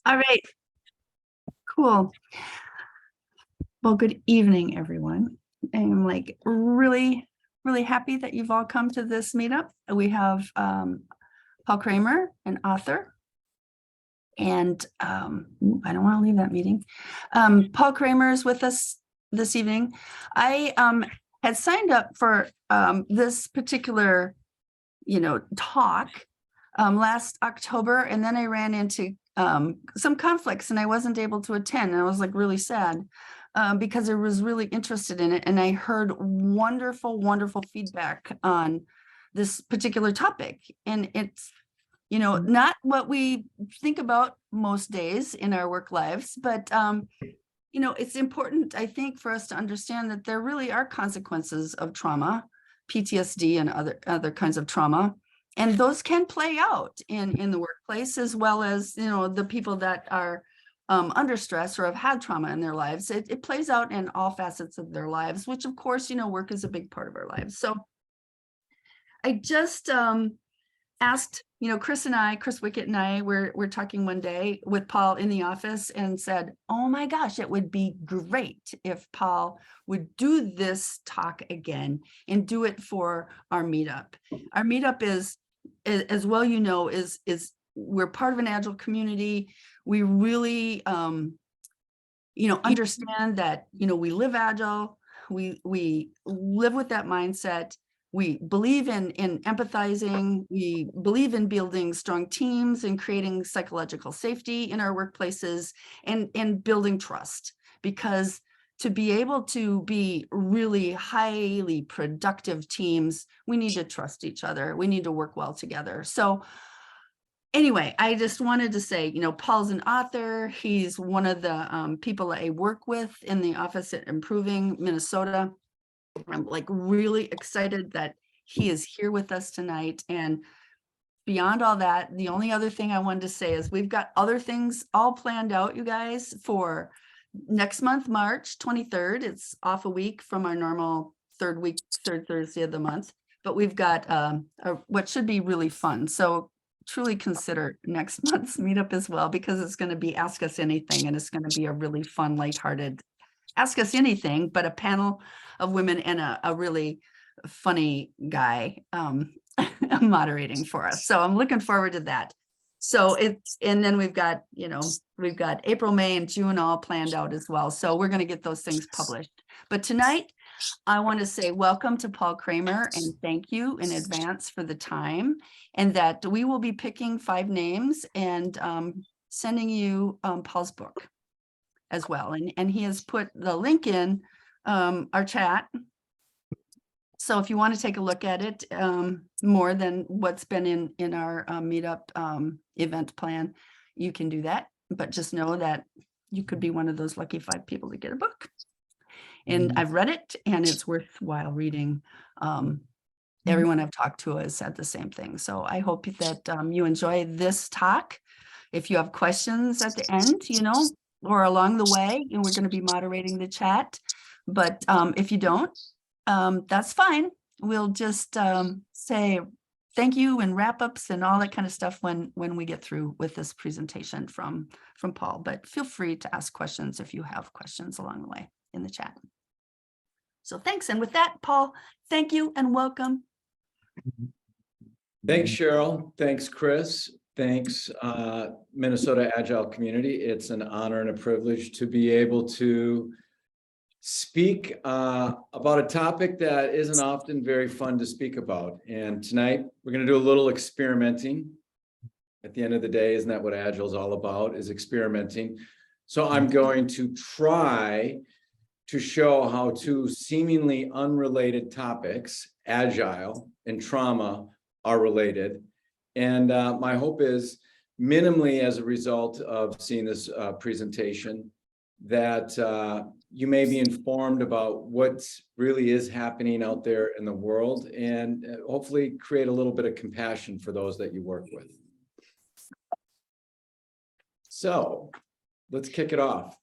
All right, cool. Well, good evening, everyone. I'm like really happy that you've all come to this meetup. We have Paul Cramer, an author, and I don't want to leave that meeting. Paul Cramer is with us this evening. I had signed up for this particular, talk last October, and then I ran into some conflicts and I wasn't able to attend. And I was like really sad because I was really interested in it. And I heard wonderful feedback on this particular topic. And it's, not what we think about most days in our work lives, but it's important, I think, for us to understand that there really are consequences of trauma, PTSD and other kinds of trauma. And those can play out in the workplace, as well as, the people that are under stress or have had trauma in their lives. It plays out in all facets of their lives, which of course, work is a big part of our lives. So I just asked, Chris Wickett and I were talking one day with Paul in the office and said, oh my gosh, it would be great if Paul would do this talk again and do it for our meetup. Our meetup is, as well, is we're part of an Agile community. We really, understand that, we live Agile. We live with that mindset. We believe in empathizing. We believe in building strong teams and creating psychological safety in our workplaces and building trust, because to be able to be really highly productive teams, we need to trust each other. We need to work well together. So anyway, I just wanted to say, Paul's an author. He's one of the people I work with in the office at Improving Minnesota. I'm like really excited that he is here with us tonight. And beyond all that, the only other thing I wanted to say is we've got other things all planned out, you guys, for next month, March 23rd. It's off a week from our normal third Thursday of the month, but we've got what should be really fun. So truly consider next month's meetup as well, because it's going to be Ask Us Anything, and it's going to be a really fun, lighthearted Ask Us Anything, but a panel of women and a really funny guy moderating for us. So I'm looking forward to that. So and then we've got April, May, and June all planned out as well. So we're going to get those things published. But tonight, I want to say welcome to Paul Cramer and thank you in advance for the time, and that we will be picking 5 names and sending you Paul's book as well. And he has put the link in our chat. So if you want to take a look at it more than what's been in our meetup event plan, you can do that. But just know that you could be one of those lucky 5 people to get a book. And I've read it and it's worthwhile reading. Everyone I've talked to has said the same thing. So I hope that you enjoy this talk. If you have questions at the end, or along the way, and we're going to be moderating the chat. But if you don't, that's fine. We'll just say thank you and wrap ups and all that kind of stuff when we get through with this presentation from Paul. But feel free to ask questions if you have questions along the way in the chat. So thanks. And with that, Paul, thank you and welcome. Thanks, Cheryl. Thanks, Chris. Thanks, Minnesota Agile community. It's an honor and a privilege to be able to speak about a topic that isn't often very fun to speak about. And tonight we're going to do a little experimenting. At the end of the day, isn't that what Agile is all about, is experimenting? So I'm going to try to show how 2 seemingly unrelated topics, Agile and trauma, are related. And my hope is, minimally as a result of seeing this presentation, that you may be informed about what really is happening out there in the world, and hopefully create a little bit of compassion for those that you work with. So let's kick it off.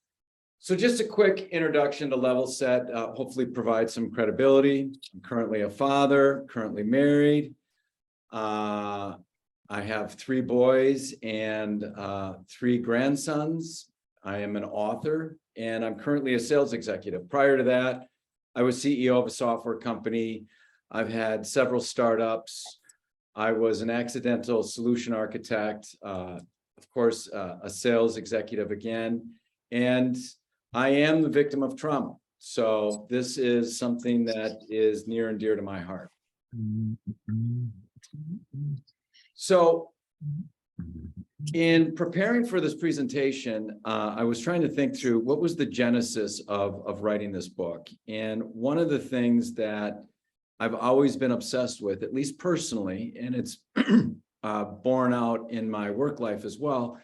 So just a quick introduction to level set, hopefully provide some credibility. I'm currently a father, currently married. I have 3 boys and 3 grandsons. I am an author, and I'm currently a sales executive. Prior to that, I was CEO of a software company. I've had several startups. I was an accidental solution architect, of course, a sales executive again, and I am the victim of trauma. So this is something that is near and dear to my heart. So in preparing for this presentation, I was trying to think through what was the genesis of writing this book. And one of the things that I've always been obsessed with, at least personally, and it's borne out in my work life as well,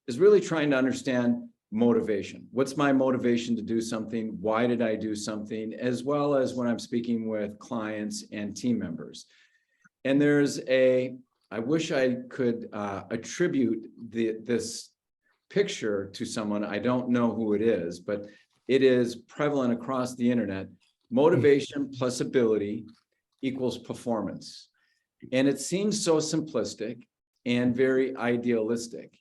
is really trying to understand motivation. What's my motivation to do something? Why did I do something? As well as when I'm speaking with clients and team members. And I wish I could attribute this picture to someone. I don't know who it is, but it is prevalent across the internet. Motivation plus ability equals performance. And it seems so simplistic and very idealistic.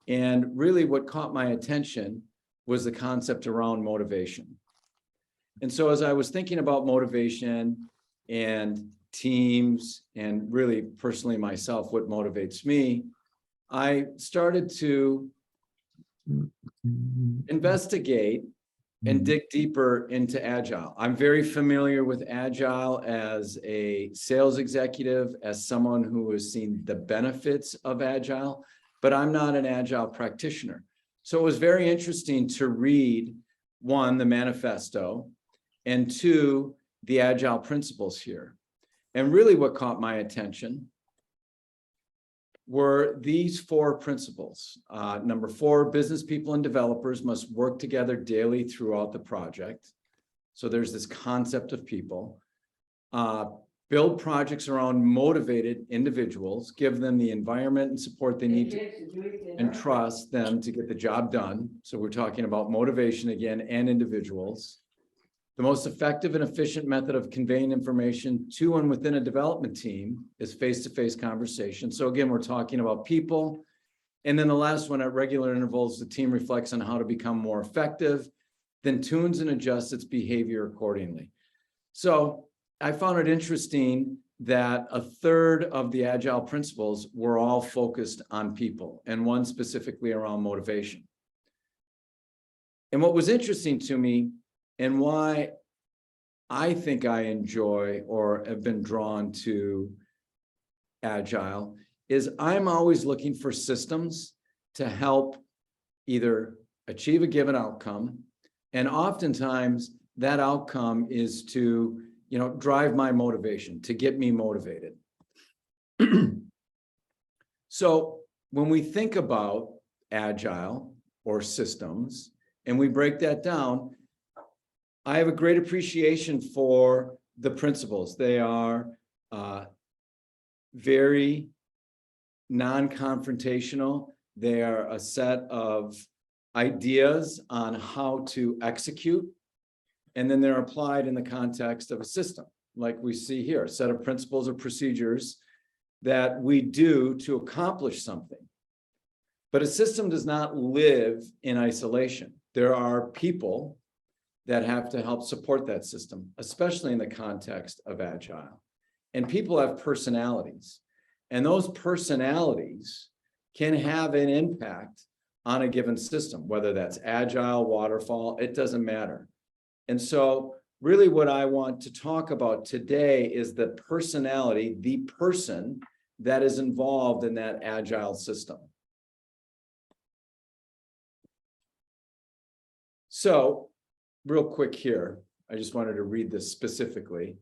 And really what caught my attention was the concept around motivation. And so as I was thinking about motivation and teams and really personally myself, what motivates me, I started to investigate and dig deeper into Agile. I'm very familiar with Agile as a sales executive, as someone who has seen the benefits of Agile, but I'm not an Agile practitioner. So it was very interesting to read, 1, the manifesto, and 2, the Agile principles here. And really what caught my attention were these 4 principles. Number 4, business people and developers must work together daily throughout the project. So there's this concept of people. Build projects around motivated individuals, give them the environment and support they need to, and trust them to get the job done. So we're talking about motivation again and individuals. The most effective and efficient method of conveying information to and within a development team is face-to-face conversation. So again, we're talking about people. And then the last one, at regular intervals, the team reflects on how to become more effective, then tunes and adjusts its behavior accordingly. So I found it interesting that 1/3 of the Agile principles were all focused on people, and one specifically around motivation. And what was interesting to me, and why I think I enjoy or have been drawn to Agile, is I'm always looking for systems to help either achieve a given outcome, and oftentimes that outcome is to, drive my motivation, to get me motivated. So when we think about Agile or systems, and we break that down, I have a great appreciation for the principles. They are very non-confrontational. They are a set of ideas on how to execute, and then they're applied in the context of a system, like we see here, a set of principles or procedures that we do to accomplish something. But a system does not live in isolation. There are people that have to help support that system, especially in the context of Agile. And people have personalities, and those personalities can have an impact on a given system, whether that's Agile, waterfall, it doesn't matter. And so really what I want to talk about today is the personality, the person that is involved in that Agile system. So real quick here, I just wanted to read this specifically.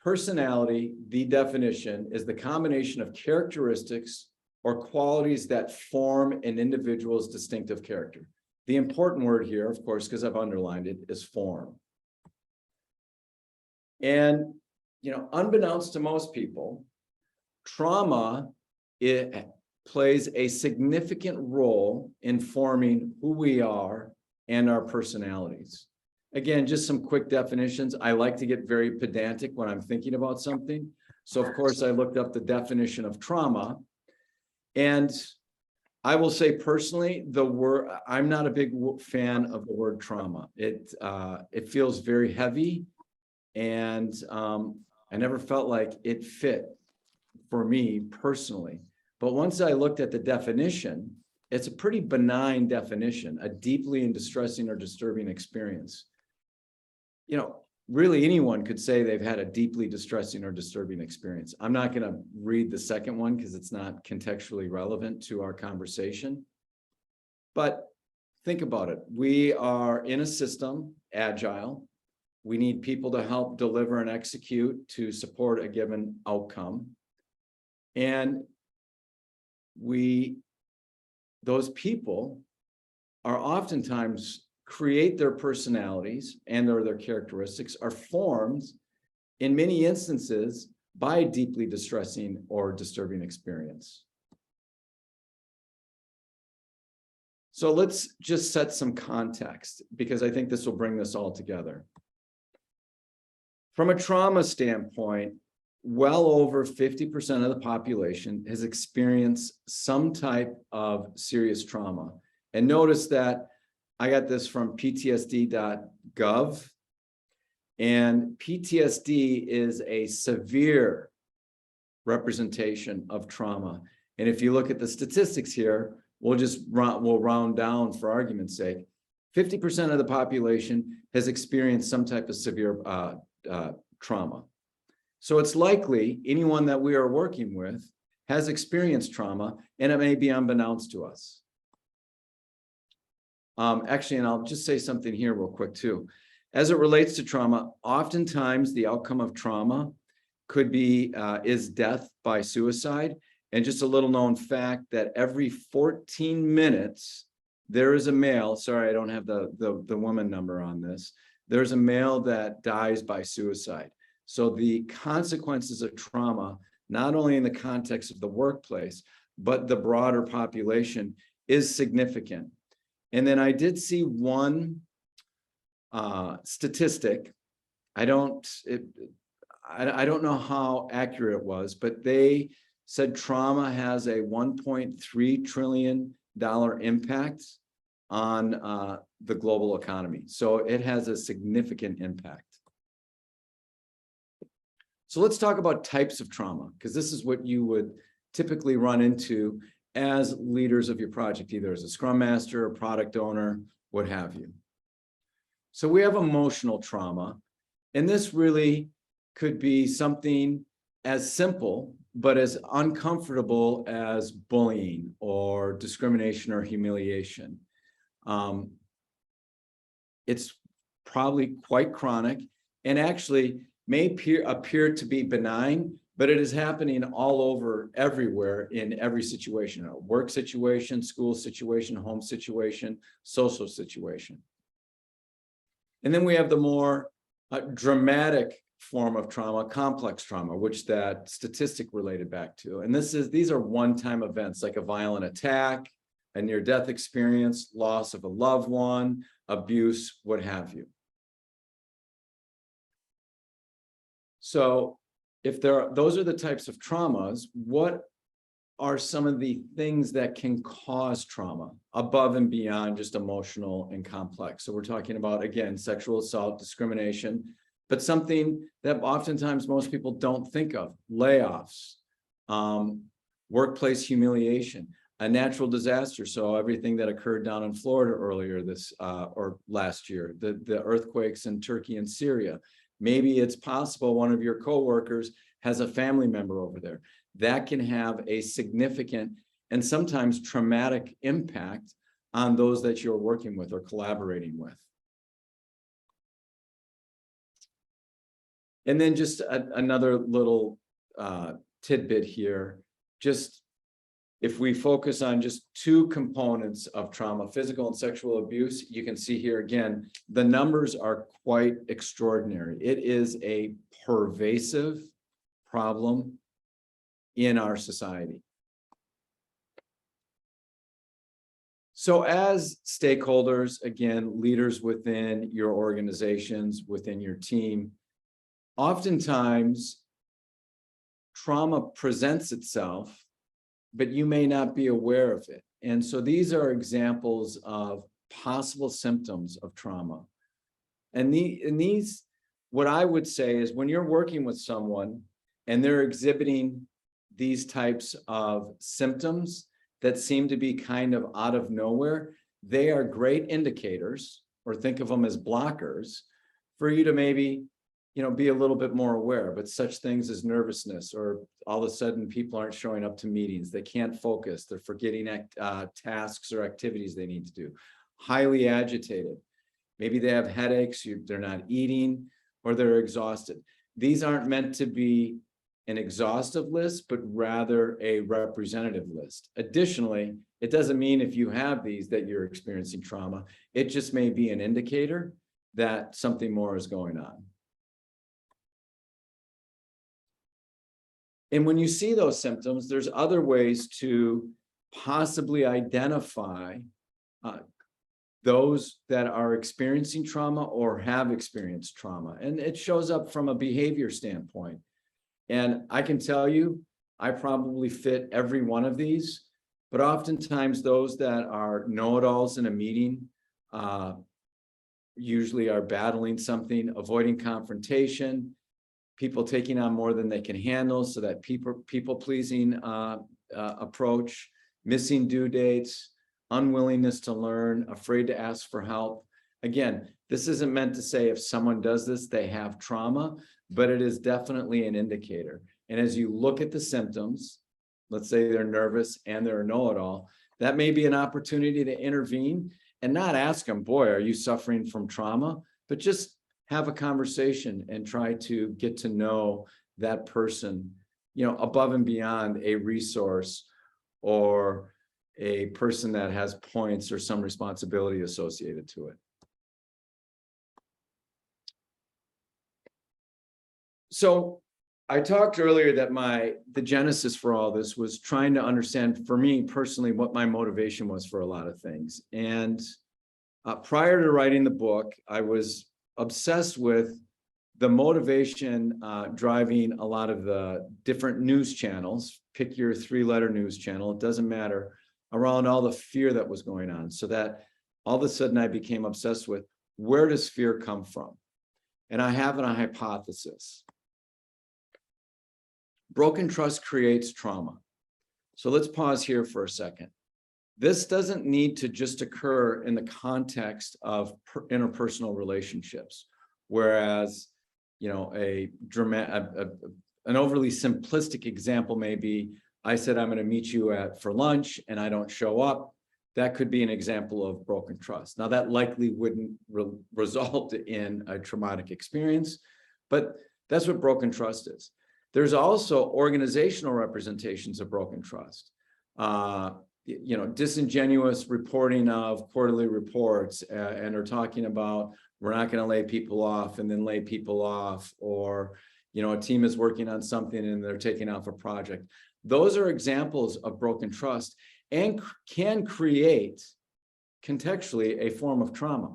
Personality, the definition, is the combination of characteristics or qualities that form an individual's distinctive character. The important word here, of course, because I've underlined it, is form. And, unbeknownst to most people, trauma, it plays a significant role in forming who we are and our personalities. Again, just some quick definitions. I like to get very pedantic when I'm thinking about something. So of course, I looked up the definition of trauma. And I will say personally, I'm not a big fan of the word trauma. It feels very heavy, and I never felt like it fit for me personally. But once I looked at the definition, it's a pretty benign definition, a deeply and distressing or disturbing experience. You know, really anyone could say they've had a deeply distressing or disturbing experience. I'm not going to read the second one because it's not contextually relevant to our conversation. But think about it. We are in a system, agile. We need people to help deliver and execute to support a given outcome. And those people are oftentimes create their personalities and/or their characteristics are formed in many instances by a deeply distressing or disturbing experience. So let's just set some context, because I think this will bring this all together. From a trauma standpoint, well over 50% of the population has experienced some type of serious trauma. And notice that I got this from ptsd.gov, and PTSD is a severe representation of trauma. And if you look at the statistics here, we'll round down for argument's sake. 50% of the population has experienced some type of severe trauma. So it's likely anyone that we are working with has experienced trauma, and it may be unbeknownst to us. Actually, and I'll just say something here real quick too. As it relates to trauma, oftentimes the outcome of trauma could be is death by suicide. And just a little known fact that every 14 minutes, there is a male, sorry, I don't have the woman number on this. There's a male that dies by suicide. So the consequences of trauma, not only in the context of the workplace, but the broader population, is significant. And then I did see one statistic. I don't know how accurate it was, but they said trauma has a $1.3 trillion impact on the global economy. So it has a significant impact. So let's talk about types of trauma, because this is what you would typically run into as leaders of your project, either as a scrum master, a product owner, what have you. So we have emotional trauma, and this really could be something as simple but as uncomfortable as bullying or discrimination or humiliation. It's probably quite chronic and actually may appear to be benign, but it is happening all over, everywhere, in every situation: a work situation, school situation, home situation, social situation. And then we have the more dramatic form of trauma, complex trauma, which that statistic related back to. And these are one-time events like a violent attack, a near-death experience, loss of a loved one, abuse, what have you. So if those are the types of traumas, what are some of the things that can cause trauma above and beyond just emotional and complex? So we're talking about, again, sexual assault, discrimination, but something that oftentimes most people don't think of: layoffs, workplace humiliation, a natural disaster. So everything that occurred down in Florida earlier or last year, the earthquakes in Turkey and Syria. Maybe it's possible one of your coworkers has a family member over there. That can have a significant and sometimes traumatic impact on those that you're working with or collaborating with. And then just another little tidbit here, just if we focus on just two components of trauma, physical and sexual abuse, you can see here again, the numbers are quite extraordinary. It is a pervasive problem in our society. So as stakeholders, again, leaders within your organizations, within your team, oftentimes trauma presents itself but you may not be aware of it. And so these are examples of possible symptoms of trauma. And these, what I would say is when you're working with someone and they're exhibiting these types of symptoms that seem to be kind of out of nowhere, they are great indicators, or think of them as blockers, for you to maybe, be a little bit more aware. But such things as nervousness, or all of a sudden people aren't showing up to meetings, they can't focus, they're forgetting tasks or activities they need to do, highly agitated, maybe they have headaches, they're not eating, or they're exhausted. These aren't meant to be an exhaustive list, but rather a representative list. Additionally, it doesn't mean if you have these that you're experiencing trauma. It just may be an indicator that something more is going on. And when you see those symptoms, there's other ways to possibly identify those that are experiencing trauma or have experienced trauma. And it shows up from a behavior standpoint. And I can tell you, I probably fit every one of these, but oftentimes those that are know-it-alls in a meeting usually are battling something, avoiding confrontation, people taking on more than they can handle, so that people-pleasing approach, missing due dates, unwillingness to learn, afraid to ask for help. Again, this isn't meant to say if someone does this, they have trauma, but it is definitely an indicator. And as you look at the symptoms, let's say they're nervous and they're a know-it-all, that may be an opportunity to intervene and not ask them, boy, are you suffering from trauma? But just have a conversation and try to get to know that person, above and beyond a resource or a person that has points or some responsibility associated to it. So I talked earlier that the genesis for all this was trying to understand, for me personally, what my motivation was for a lot of things. And prior to writing the book, I was obsessed with the motivation driving a lot of the different news channels. Pick your 3-letter news channel, it doesn't matter, around all the fear that was going on. So that all of a sudden I became obsessed with, where does fear come from? And I have a hypothesis. Broken trust creates trauma. So let's pause here for a second. This doesn't need to just occur in the context of interpersonal relationships, whereas, an overly simplistic example may be, I said I'm going to meet you for lunch and I don't show up. That could be an example of broken trust. Now, that likely wouldn't result in a traumatic experience, but that's what broken trust is. There's also organizational representations of broken trust. Disingenuous reporting of quarterly reports and are talking about, we're not going to lay people off and then lay people off, or, a team is working on something and they're taking off a project. Those are examples of broken trust and can create contextually a form of trauma.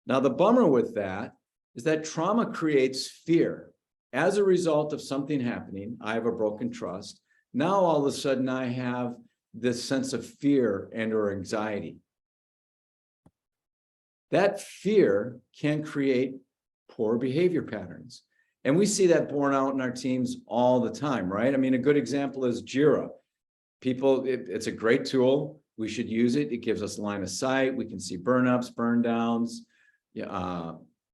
Now, the bummer with that is that trauma creates fear. As a result of something happening, I have a broken trust. Now, all of a sudden, I have this sense of fear and or anxiety. That fear can create poor behavior patterns. And we see that borne out in our teams all the time, right? I mean, a good example is Jira. It's a great tool. We should use it. It gives us line of sight. We can see burn-ups, burn-downs,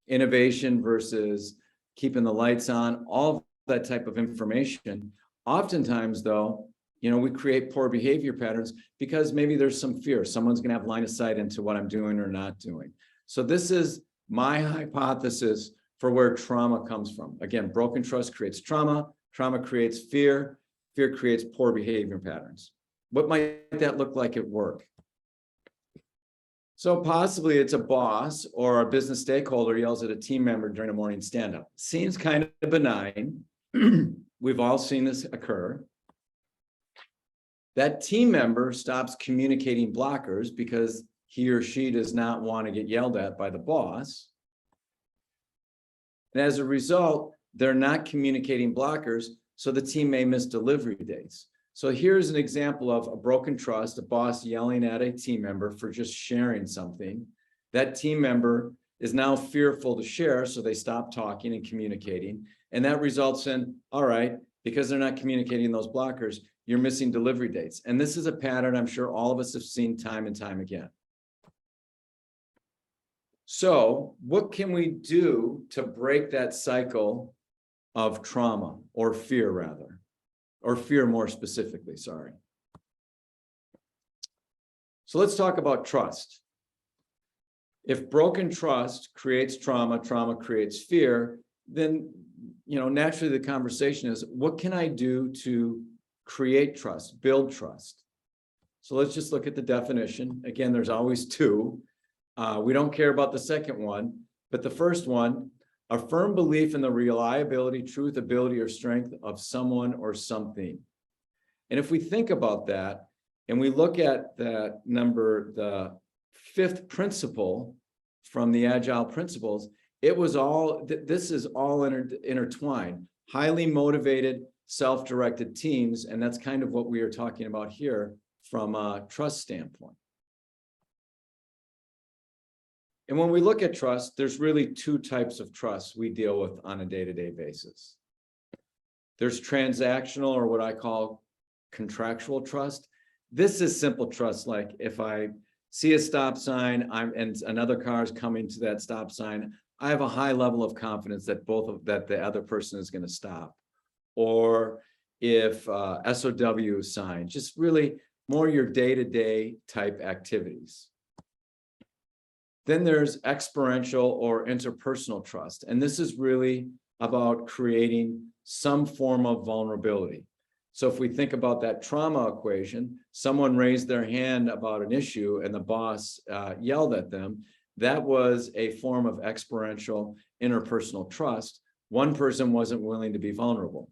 innovation versus keeping the lights on, all that type of information. Oftentimes, though, we create poor behavior patterns because maybe there's some fear. Someone's going to have line of sight into what I'm doing or not doing. So this is my hypothesis for where trauma comes from. Again, broken trust creates trauma. Trauma creates fear. Fear creates poor behavior patterns. What might that look like at work? So possibly it's a boss or a business stakeholder yells at a team member during a morning stand-up. Seems kind of benign. We've all seen this occur. That team member stops communicating blockers because he or she does not want to get yelled at by the boss. And as a result, they're not communicating blockers. So the team may miss delivery dates. So here's an example of a broken trust, a boss yelling at a team member for just sharing something. That team member is now fearful to share, so they stop talking and communicating. And that results in, all right, because they're not communicating those blockers, you're missing delivery dates. And this is a pattern I'm sure all of us have seen time and time again. So what can we do to break that cycle of trauma, or fear rather, or fear more specifically, sorry. So let's talk about trust. If broken trust creates trauma, trauma creates fear, then, naturally the conversation is, what can I do to create trust, build trust? So let's just look at the definition. Again, there's always two. We don't care about the second one, but the first one, a firm belief in the reliability, truth, ability, or strength of someone or something. And if we think about that, and we look at the fifth principle from the Agile principles, this is all intertwined, highly motivated, self-directed teams, and that's kind of what we are talking about here from a trust standpoint. And when we look at trust, there's really two types of trust we deal with on a day-to-day basis. There's transactional, or what I call contractual trust. This is simple trust, like if I see a stop sign and another car is coming to that stop sign, I have a high level of confidence that the other person is going to stop. Or if SOW sign, just really more your day-to-day type activities. Then there's experiential or interpersonal trust. And this is really about creating some form of vulnerability. So if we think about that trauma equation, someone raised their hand about an issue and the boss yelled at them. That was a form of experiential interpersonal trust. One person wasn't willing to be vulnerable.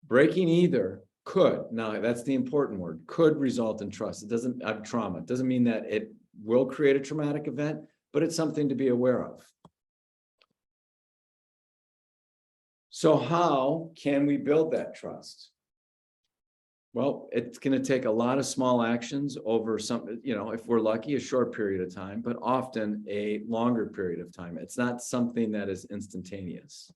Breaking either could, now that's the important word, could result in trust. It doesn't have trauma. It doesn't mean that it will create a traumatic event, but it's something to be aware of. So how can we build that trust? Well, it's going to take a lot of small actions over some, if we're lucky, a short period of time, but often a longer period of time. It's not something that is instantaneous.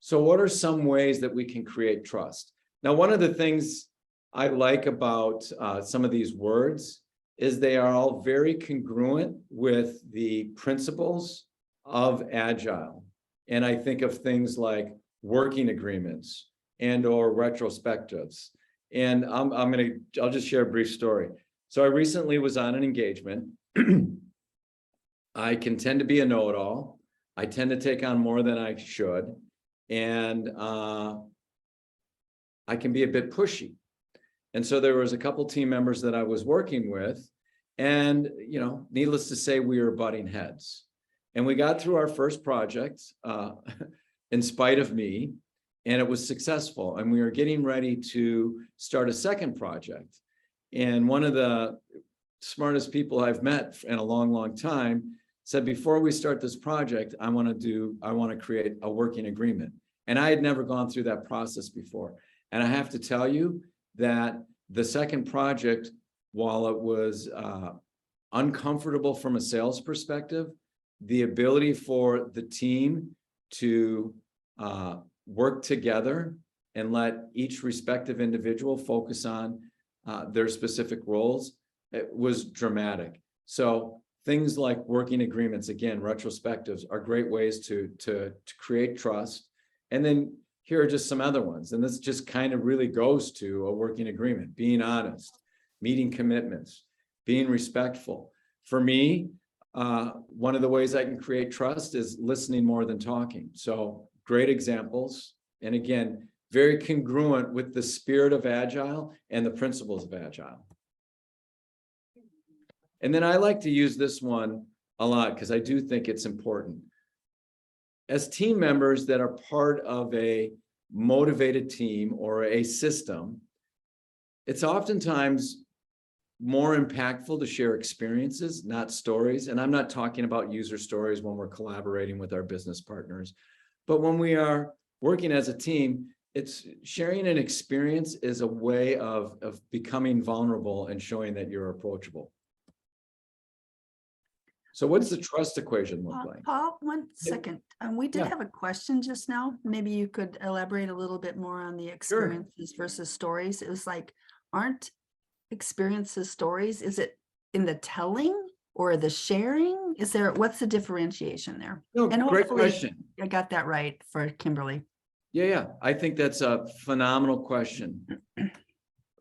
So what are some ways that we can create trust? Now, one of the things I like about some of these words is they are all very congruent with the principles of Agile. And I think of things like working agreements and or retrospectives. And I'll just share a brief story. So I recently was on an engagement. I can tend to be a know-it-all. I tend to take on more than I should. And I can be a bit pushy. And so there was a couple team members that I was working with, and needless to say, we were butting heads. And we got through our first project in spite of me, and it was successful. And we were getting ready to start a second project. And one of the smartest people I've met in a long, long time said, before we start this project, I want to create a working agreement. And I had never gone through that process before. And I have to tell you that the second project, while it was uncomfortable from a sales perspective, the ability for the team to work together and let each respective individual focus on their specific roles, it was dramatic. So things like working agreements, again, retrospectives are great ways to create trust. And then here are just some other ones. And this just kind of really goes to a working agreement: being honest, meeting commitments, being respectful. For me, one of the ways I can create trust is listening more than talking. So great examples. And again, very congruent with the spirit of Agile and the principles of Agile. And then I like to use this one a lot because I do think it's important. As team members that are part of a motivated team or a system, it's oftentimes more impactful to share experiences, not stories. And I'm not talking about user stories when we're collaborating with our business partners, but when we are working as a team, it's sharing an experience is a way of becoming vulnerable and showing that you're approachable. So what's the trust equation look like? Paul, one second. We did Yeah. have a question just now. Maybe you could elaborate a little bit more on the experiences versus stories. It was like, aren't experiences stories? Is it in the telling or the sharing? What's the differentiation there? No, And great hopefully question. I got that right for Kimberly. Yeah, I think that's a phenomenal question.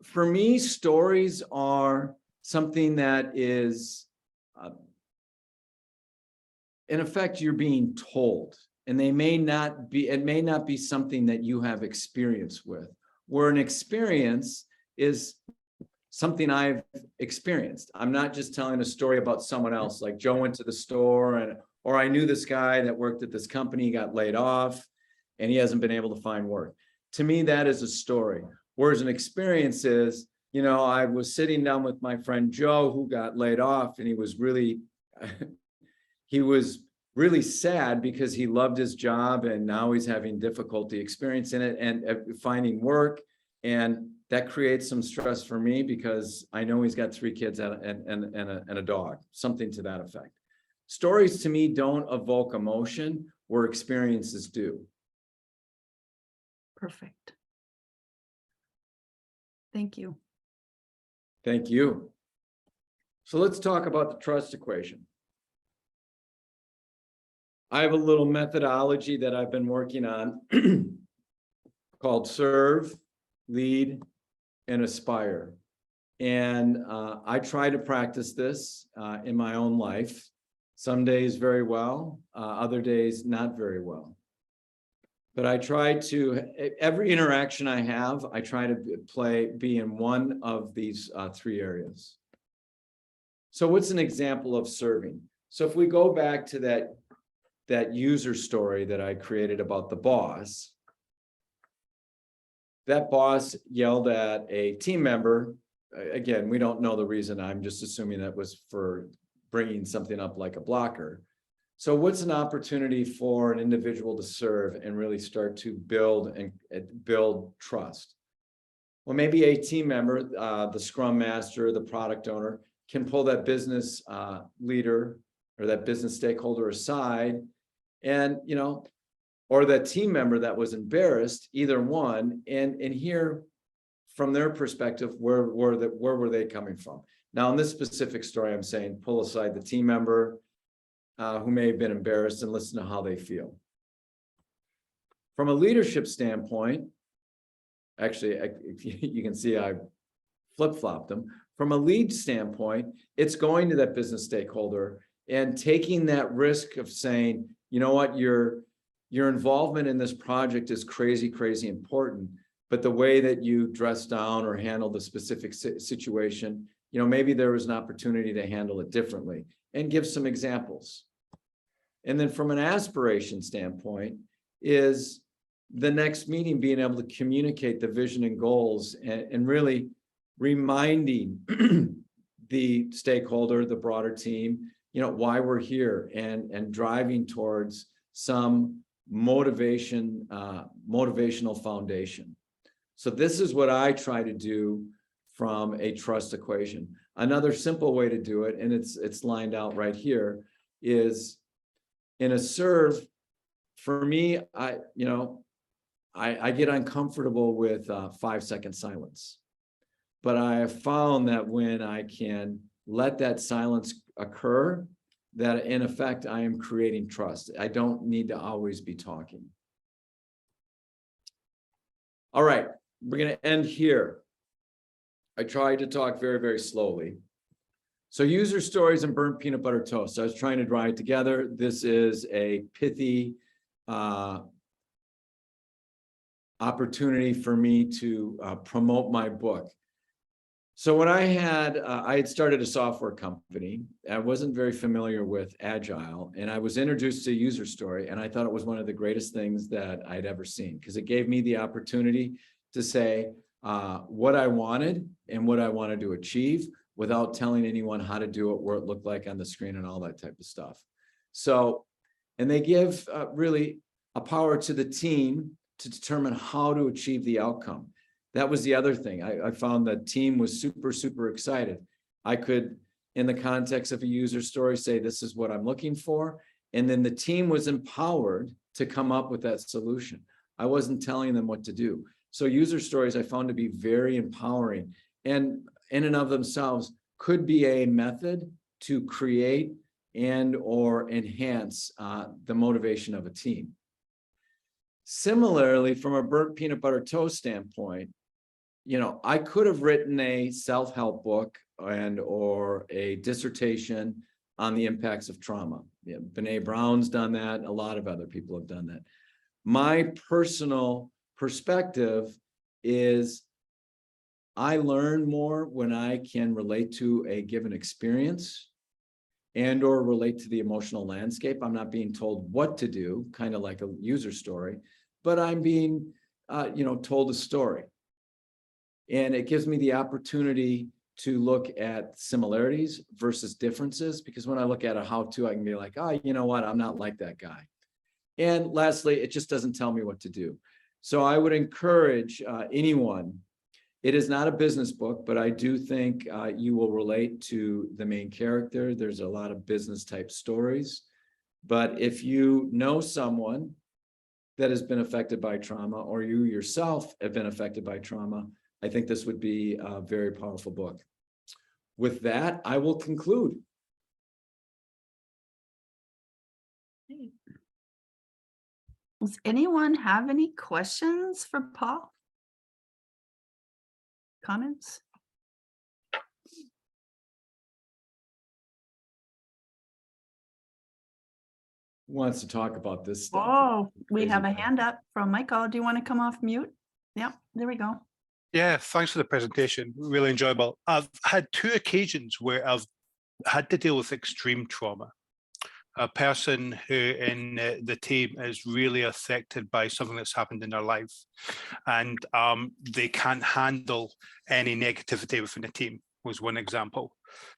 For me, stories are something that is, in effect, you're being told, and it may not be something that you have experience with, where an experience is something I've experienced. I'm not just telling a story about someone else, like Joe went to the store or I knew this guy that worked at this company, got laid off, and he hasn't been able to find work. To me, that is a story. Whereas an experience is, I was sitting down with my friend Joe who got laid off, and he was really sad because he loved his job and now he's having difficulty experiencing it and finding work. And that creates some stress for me because I know he's got 3 kids and a dog, something to that effect. Stories to me don't evoke emotion where experiences do. Perfect. Thank you. Thank you. So let's talk about the trust equation. I have a little methodology that I've been working on called serve, lead, and aspire. And I try to practice this in my own life. Some days very well, other days not very well. But I try to, every interaction I have, I try to be in one of these 3 areas. So what's an example of serving? So if we go back to that user story that I created about the boss, that boss yelled at a team member. Again, we don't know the reason. I'm just assuming that was for bringing something up like a blocker. So what's an opportunity for an individual to serve and really start to build trust? Well, maybe a team member, the scrum master, the product owner, can pull that business leader or that business stakeholder aside and, or that team member that was embarrassed, either one, and hear from their perspective, where were they coming from? Now, in this specific story, I'm saying pull aside the team member who may have been embarrassed and listen to how they feel. From a leadership standpoint, actually, you can see I flip-flopped them. From a lead standpoint, it's going to that business stakeholder and taking that risk of saying, you know what, your involvement in this project is crazy, crazy important, but the way that you dress down or handle the specific situation, maybe there was an opportunity to handle it differently, and give some examples. And then from an aspiration standpoint is the next meeting being able to communicate the vision and goals and really reminding the stakeholder, the broader team, why we're here and driving towards some motivational foundation. So this is what I try to do from a trust equation. Another simple way to do it, and it's lined out right here, is in a serve. For me, I get uncomfortable with 5-second silence, but I have found that when I can let that silence occur, that in effect, I am creating trust. I don't need to always be talking. All right, we're going to end here. I tried to talk very, very slowly. So user stories and burnt peanut butter toast. I was trying to dry it together. This is a pithy opportunity for me to promote my book. So when I had started a software company, I wasn't very familiar with Agile, and I was introduced to user story, and I thought it was one of the greatest things that I'd ever seen, because it gave me the opportunity to say what I wanted and what I wanted to achieve, without telling anyone how to do it, where it looked like on the screen and all that type of stuff. So, and they give really a power to the team to determine how to achieve the outcome. That was the other thing. I found the team was super, super excited. I could, in the context of a user story, say, this is what I'm looking for. And then the team was empowered to come up with that solution. I wasn't telling them what to do. So user stories I found to be very empowering, and in and of themselves could be a method to create and or enhance the motivation of a team. Similarly, from a burnt peanut butter toast standpoint, you know, I could have written a self-help book and or a dissertation on the impacts of trauma. Yeah, Brene Brown's done that. A lot of other people have done that. My personal perspective is I learn more when I can relate to a given experience and or relate to the emotional landscape. I'm not being told what to do, kind of like a user story, but I'm being, told a story. And it gives me the opportunity to look at similarities versus differences, because when I look at a how-to, I can be like, oh, you know what? I'm not like that guy. And lastly, it just doesn't tell me what to do. So I would encourage anyone. It is not a business book, but I do think you will relate to the main character. There's a lot of business type stories. But if you know someone that has been affected by trauma, or you yourself have been affected by trauma, I think this would be a very powerful book. With that, I will conclude. Does anyone have any questions for Paul? Comments? Who wants to talk about this stuff? Oh, we Crazy have a stuff. hand up from Michael. Do you want to come off mute? Yep, there we go. Yeah, thanks for the presentation. Really enjoyable. I've had 2 occasions where I've had to deal with extreme trauma. A person who in the team is really affected by something that's happened in their life, and they can't handle any negativity within the team was one example,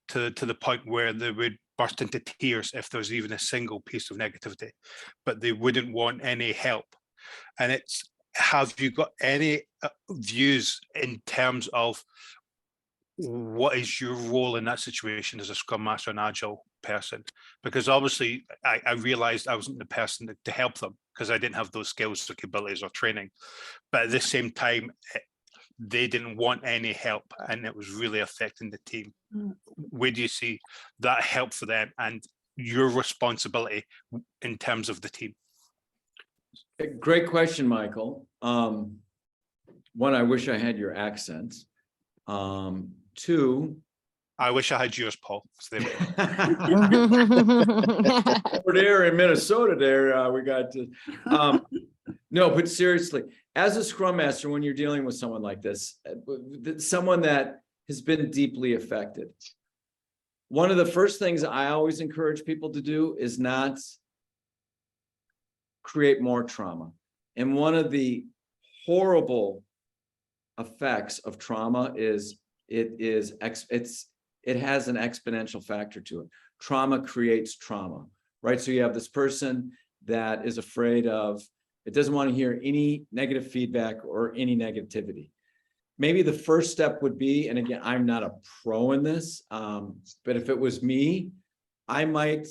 to the point where they would burst into tears if there was even a single piece of negativity, but they wouldn't want any help. And it's, have you got any views in terms of what is your role in that situation as a Scrum Master and Agile person? Because obviously I realized I wasn't the person to help them because I didn't have those skills or capabilities or training. But at the same time, they didn't want any help and it was really affecting the team. Where do you see that help for them and your responsibility in terms of the team? Great question, Michael. One, I wish I had your accent. 2, I wish I had yours, Paul. So there over there in Minnesota, there we got to. No, but seriously, as a Scrum Master, when you're dealing with someone like this, someone that has been deeply affected, one of the first things I always encourage people to do is not create more trauma. And one of the horrible effects of trauma is it has an exponential factor to it. Trauma creates trauma, right? So you have this person that is afraid of, it doesn't want to hear any negative feedback or any negativity. Maybe the first step would be, and again, I'm not a pro in this, but if it was me, I might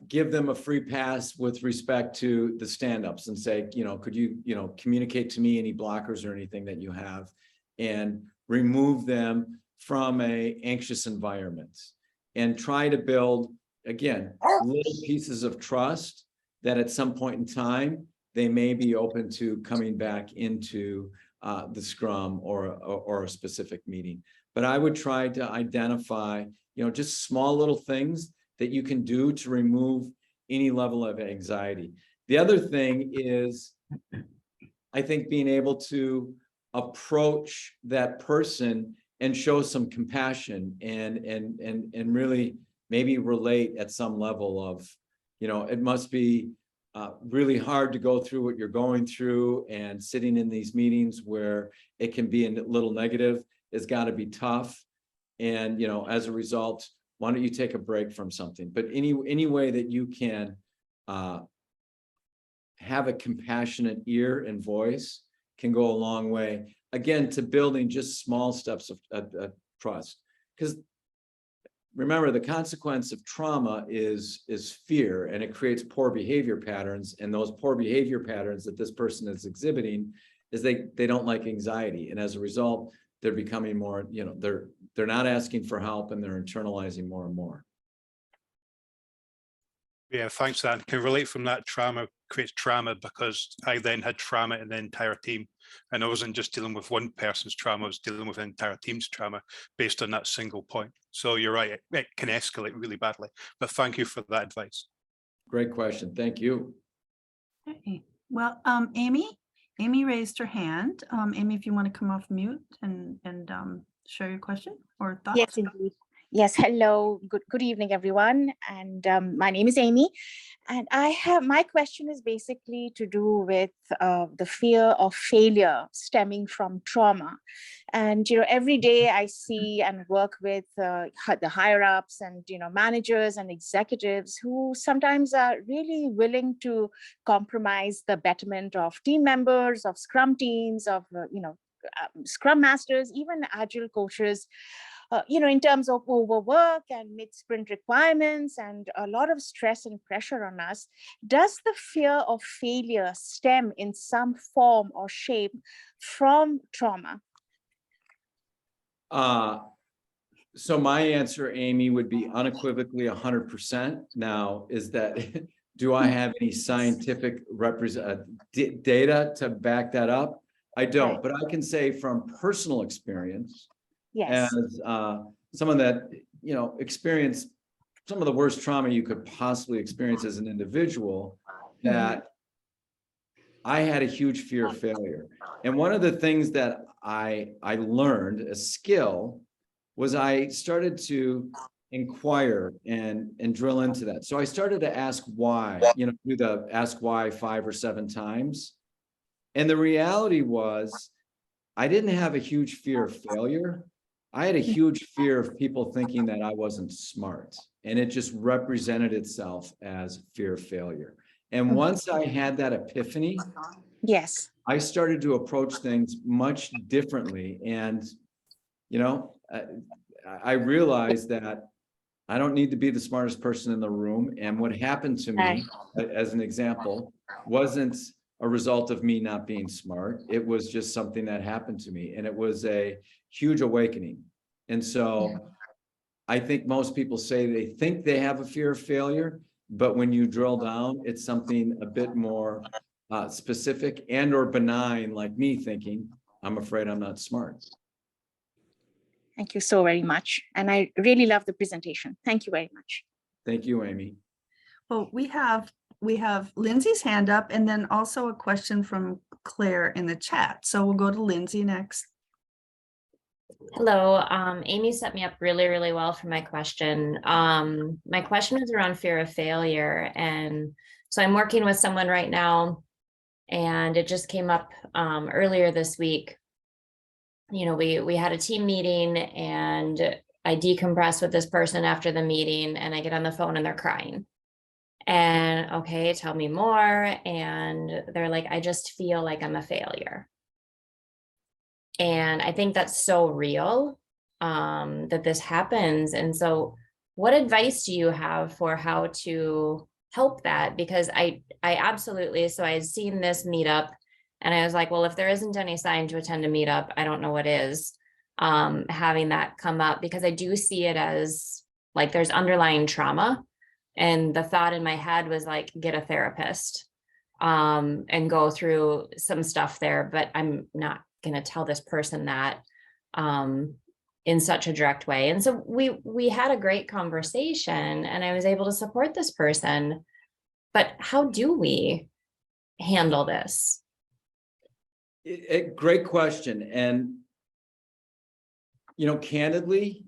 give them a free pass with respect to the stand-ups and say, could you, communicate to me any blockers or anything that you have, and remove them from an anxious environment, and try to build, again, little pieces of trust that at some point in time, they may be open to coming back into the Scrum or a specific meeting. But I would try to identify, just small little things that you can do to remove any level of anxiety. The other thing is, I think being able to approach that person and show some compassion and really maybe relate at some level of, it must be really hard to go through what you're going through and sitting in these meetings where it can be a little negative. has got to be tough. And, you know, as a result, why don't you take a break from something? But any way that you can have a compassionate ear and voice can go a long way, again, to building just small steps of trust. Because remember, the consequence of trauma is fear, and it creates poor behavior patterns. And those poor behavior patterns that this person is exhibiting is they don't like anxiety. And as a result, they're becoming more, you know, they're not asking for help, and they're internalizing more and more. Yeah, thanks for that. I can relate from that. Trauma creates trauma, because I then had trauma in the entire team. And I wasn't just dealing with one person's trauma, I was dealing with an entire team's trauma based on that single point. So you're right, it can escalate really badly. But thank you for that advice. Great question. Thank you. Okay. Well, Amy raised her hand. Amy, if you want to come off mute and share your question or thoughts. Yes, indeed. Yes, hello. Good evening, everyone. And my name is Amy. And my question is basically to do with the fear of failure stemming from trauma. And, you know, every day I see and work with the higher ups and, you know, managers and executives who sometimes are really willing to compromise the betterment of team members, of Scrum teams, of, Scrum masters, even Agile coaches, you know, in terms of overwork and mid-sprint requirements and a lot of stress and pressure on us. Does the fear of failure stem in some form or shape from trauma? So my answer, Amy, would be unequivocally 100%. Now, is that, do I have any scientific data to back that up? I don't, Right. but I can say from personal experience, Yes. as someone that, you know, experienced some of the worst trauma you could possibly experience as an individual, that I had a huge fear of failure. And one of the things that I learned, a skill, was I started to inquire and drill into that. So I started to ask why, you know, do the ask why 5 or 7 times. And the reality was, I didn't have a huge fear of failure. I had a huge fear of people thinking that I wasn't smart. And it just represented itself as fear of failure. And once I had that epiphany, Yes, I started to approach things much differently. And, you know, I realized that I don't need to be the smartest person in the room. And what happened to me, as an example, wasn't a result of me not being smart. It was just something that happened to me. And it was a huge awakening. And so I think most people say they think they have a fear of failure, but when you drill down, it's something a bit more specific and or benign, like me thinking, I'm afraid I'm not smart. thank you so very much. And I really love the presentation. Thank you very much. Thank you, Amy. Well, we have Lindsay's hand up, and then also a question from Claire in the chat. So we'll go to Lindsay next. Hello, Amy set me up really, really well for my question. My question is around fear of failure. And so I'm working with someone right now, and it just came up earlier this week. You know, we had a team meeting, and I decompress with this person after the meeting, and I get on the phone and they're crying. And okay, tell me more. And they're like, I just feel like I'm a failure. And I think that's so real, that this happens. And so what advice do you have for how to help that? Because I absolutely, so I had seen this meetup and I was like, well, if there isn't any sign to attend a meetup, I don't know what is, having that come up, because I do see it as like there's underlying trauma. And the thought in my head was like, get a therapist, and go through some stuff there, but I'm not going to tell this person that in such a direct way. And so we had a great conversation and I was able to support this person, but how do we handle this? Great question. And, you know, candidly,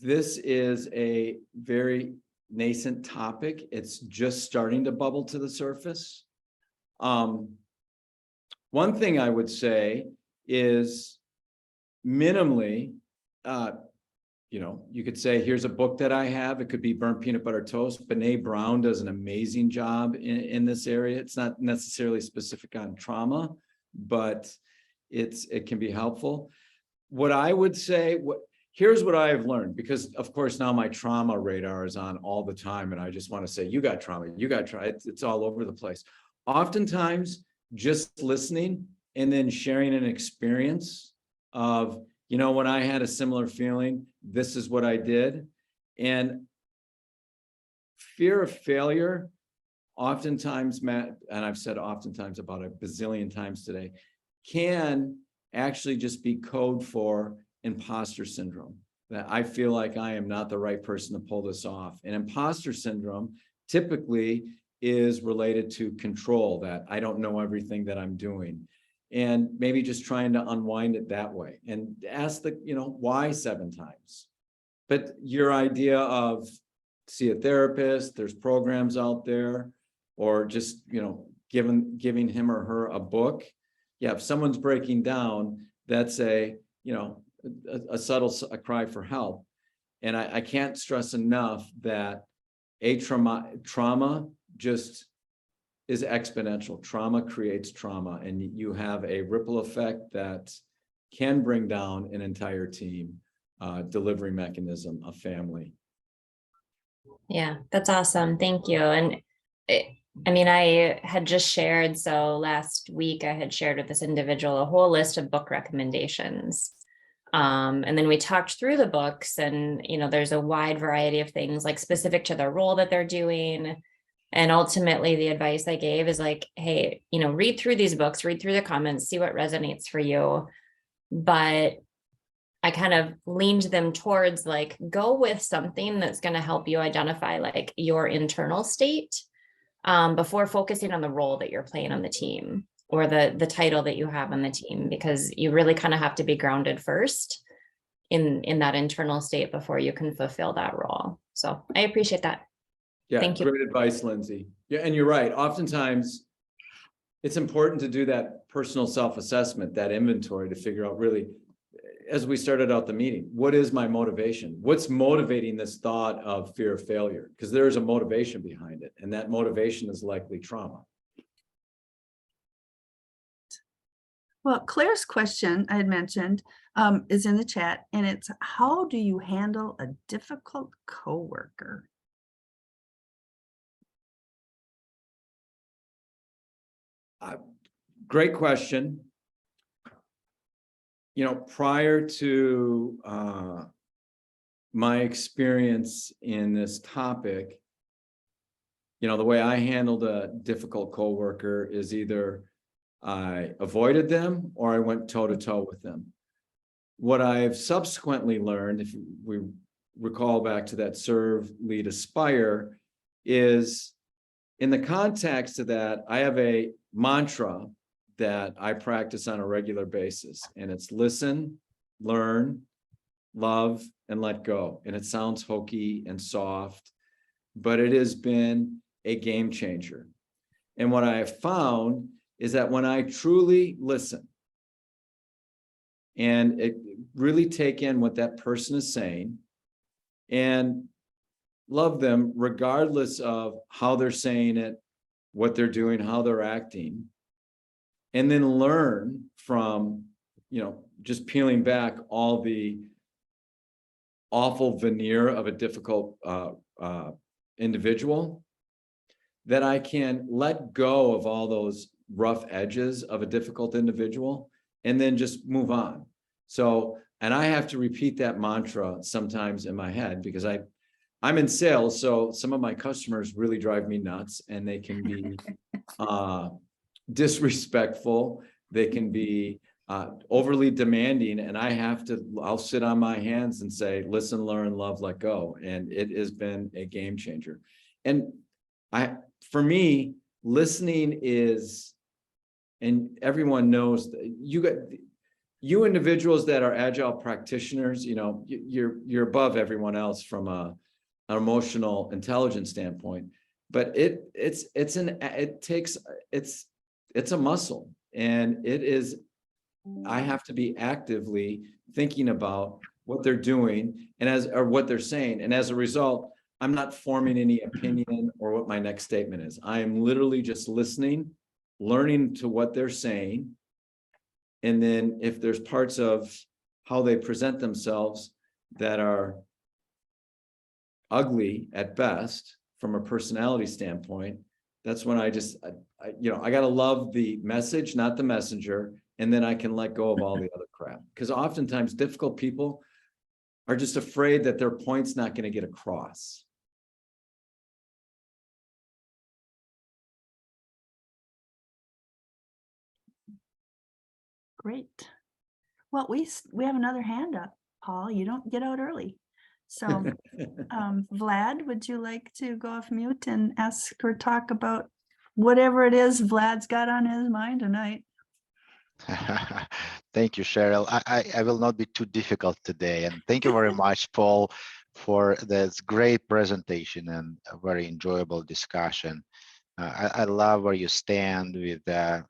this is a very nascent topic. It's just starting to bubble to the surface. One thing I would say is minimally, you could say, here's a book that I have. It could be Burnt Peanut Butter Toast. Brene Brown does an amazing job in this area. It's not necessarily specific on trauma, but it can be helpful. What I would say, here's what I have learned, because of course now my trauma radar is on all the time, and I just want to say, you got trauma, it's all over the place. Oftentimes, just listening and then sharing an experience of, when I had a similar feeling, this is what I did. And fear of failure, oftentimes, Matt, and I've said oftentimes about a bazillion times today, can actually just be code for imposter syndrome, that I feel like I am not the right person to pull this off. And imposter syndrome typically is related to control, that I don't know everything that I'm doing. And maybe just trying to unwind it that way and ask the, why 7 times. But your idea of see a therapist, there's programs out there, or just, giving him or her a book. Yeah, if someone's breaking down, that's a subtle cry for help. And I can't stress enough that trauma just is exponential. Trauma creates trauma, and you have a ripple effect that can bring down an entire team, delivery mechanism, a family. Yeah, that's awesome. Thank you. And I had just shared, so last week I had shared with this individual a whole list of book recommendations. And then we talked through the books, and, there's a wide variety of things like specific to the role that they're doing. And ultimately the advice I gave is like, hey, read through these books, read through the comments, see what resonates for you. But I kind of leaned them towards like, go with something that's going to help you identify like your internal state before focusing on the role that you're playing on the team, or the title that you have on the team, because you really kind of have to be grounded first in that internal state before you can fulfill that role. So I appreciate that. Yeah, thank you. Great advice, Lindsay. Yeah, and you're right. Oftentimes, it's important to do that personal self-assessment, that inventory, to figure out really, as we started out the meeting, what is my motivation? What's motivating this thought of fear of failure? Because there is a motivation behind it, and that motivation is likely trauma. Well, Claire's question I had mentioned is in the chat, and it's, how do you handle a difficult coworker? Great question. Prior to my experience in this topic, the way I handled a difficult coworker is either I avoided them or I went toe-to-toe with them. What I've subsequently learned, if we recall back to that serve, lead, aspire, is in the context of that, I have a mantra that I practice on a regular basis, and it's listen, learn, love, and let go. And it sounds hokey and soft, but it has been a game changer. And what I have found is that when I truly listen and really take in what that person is saying and love them regardless of how they're saying it, what they're doing, how they're acting, and then learn from, just peeling back all the awful veneer of a difficult individual, that I can let go of all those rough edges of a difficult individual and then just move on. So, and I have to repeat that mantra sometimes in my head, because I'm in sales, so some of my customers really drive me nuts, and they can be disrespectful. They can be overly demanding, and I'll sit on my hands and say, listen, learn, love, let go. And it has been a game changer. And for me, listening is, and everyone knows that you individuals that are agile practitioners, you're above everyone else from an emotional intelligence standpoint, but it's a muscle, and it is I have to be actively thinking about what they're doing or what they're saying. And as a result, I'm not forming any opinion or what my next statement is. I am literally just listening, learning to what they're saying. And then if there's parts of how they present themselves that are ugly at best from a personality standpoint, that's when I got to love the message, not the messenger. And then I can let go of all the other crap. Because oftentimes difficult people are just afraid that their point's not going to get across. Great. Well, we have another hand up, Paul. You don't get out early. So Vlad, would you like to go off mute and ask or talk about whatever it is Vlad's got on his mind tonight? Thank you, Cheryl. I will not be too difficult today. And thank you very much, Paul, for this great presentation and a very enjoyable discussion. I love where you stand with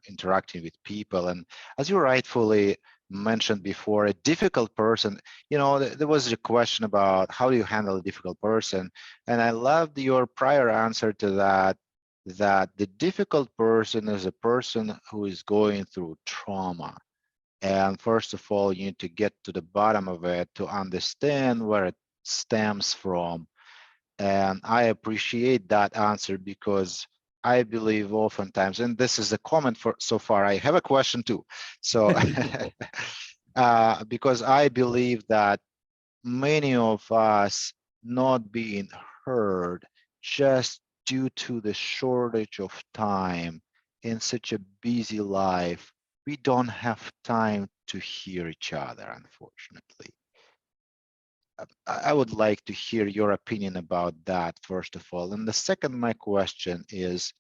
interacting with people. And as you rightfully mentioned before, a difficult person, there was a question about how do you handle a difficult person? And I loved your prior answer to that the difficult person is a person who is going through trauma. And first of all, you need to get to the bottom of it to understand where it stems from. And I appreciate that answer because I believe oftentimes, and this is a comment for so far, I have a question too. So because I believe that many of us not being heard just due to the shortage of time in such a busy life, we don't have time to hear each other, unfortunately. I would like to hear your opinion about that, first of all. And the second, my question is,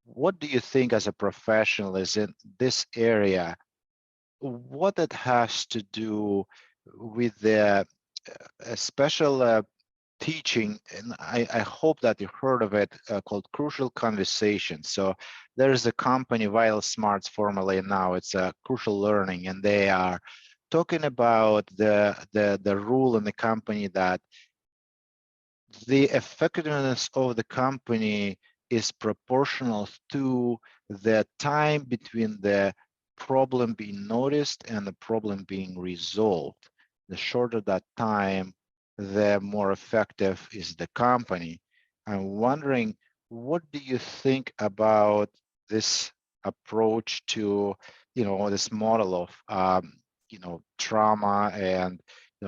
what do you think as a professional is in this area, what it has to do with the special teaching, and I hope that you heard of it, called Crucial Conversations. So there's a company, Vital Smarts, formerly now it's Crucial Learning, and they are talking about the rule in the company that the effectiveness of the company is proportional to the time between the problem being noticed and the problem being resolved. The shorter that time, the more effective is the company. I'm wondering, what do you think about this approach to, this model of, trauma and,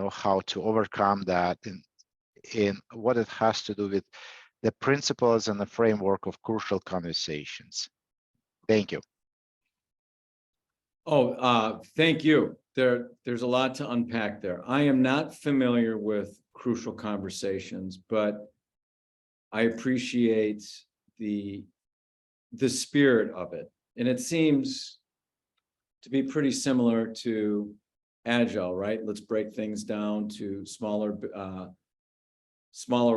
how to overcome that in what it has to do with the principles and the framework of Crucial Conversations? Thank you. Thank you. There's a lot to unpack there. I am not familiar with Crucial Conversations, but I appreciate the spirit of it. And it seems to be pretty similar to Agile, right? Let's break things down to smaller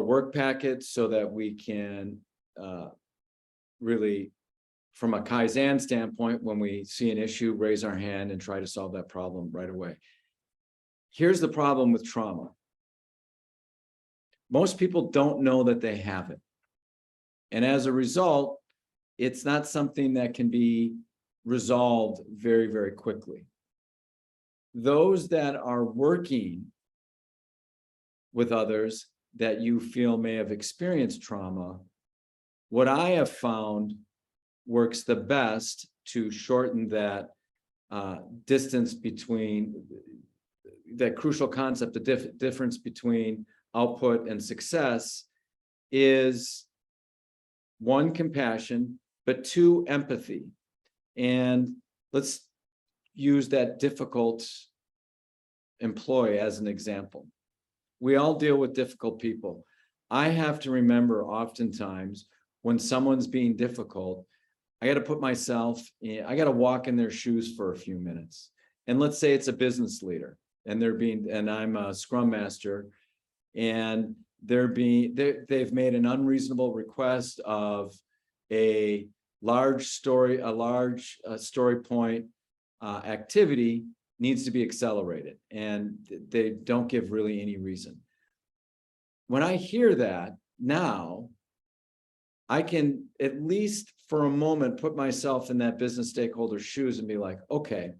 work packets so that we can really, from a Kaizen standpoint, when we see an issue, raise our hand and try to solve that problem right away. Here's the problem with trauma. Most people don't know that they have it. And as a result, it's not something that can be resolved very, very quickly. Those that are working with others that you feel may have experienced trauma, what I have found works the best to shorten that distance between that crucial concept, the difference between output and success, is one, compassion, but two, empathy. And let's use that difficult employee as an example. We all deal with difficult people. I have to remember oftentimes when someone's being difficult, I got to put myself in, I got to walk in their shoes for a few minutes. And let's say it's a business leader and and I'm a scrum master, and they've made an unreasonable request of a large story point activity needs to be accelerated, and they don't give really any reason. When I hear that now, I can at least for a moment put myself in that business stakeholder's shoes and be like, okay,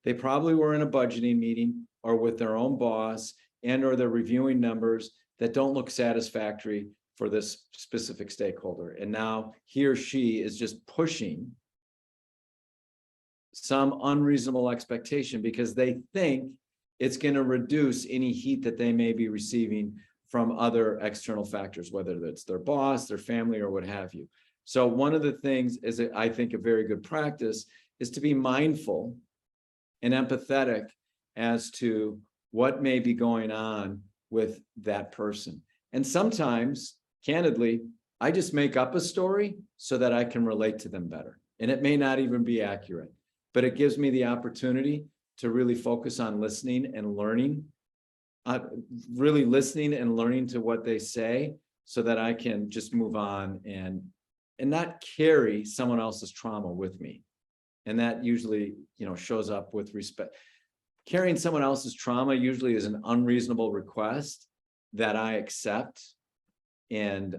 they probably were in a budgeting meeting or with their own boss, and or they're reviewing numbers that don't look satisfactory for this specific stakeholder. And now he or she is just pushing some unreasonable expectation because they think it's going to reduce any heat that they may be receiving from other external factors, whether it's their boss, their family, or what have you. So one of the things is, I think, a very good practice is to be mindful and empathetic as to what may be going on with that person. And sometimes, candidly, I just make up a story so that I can relate to them better. And it may not even be accurate, but it gives me the opportunity to really focus on listening and learning, really listening and learning to what they say so that I can just move on and not carry someone else's trauma with me. And that usually, shows up with respect. Carrying someone else's trauma usually is an unreasonable request that I accept. And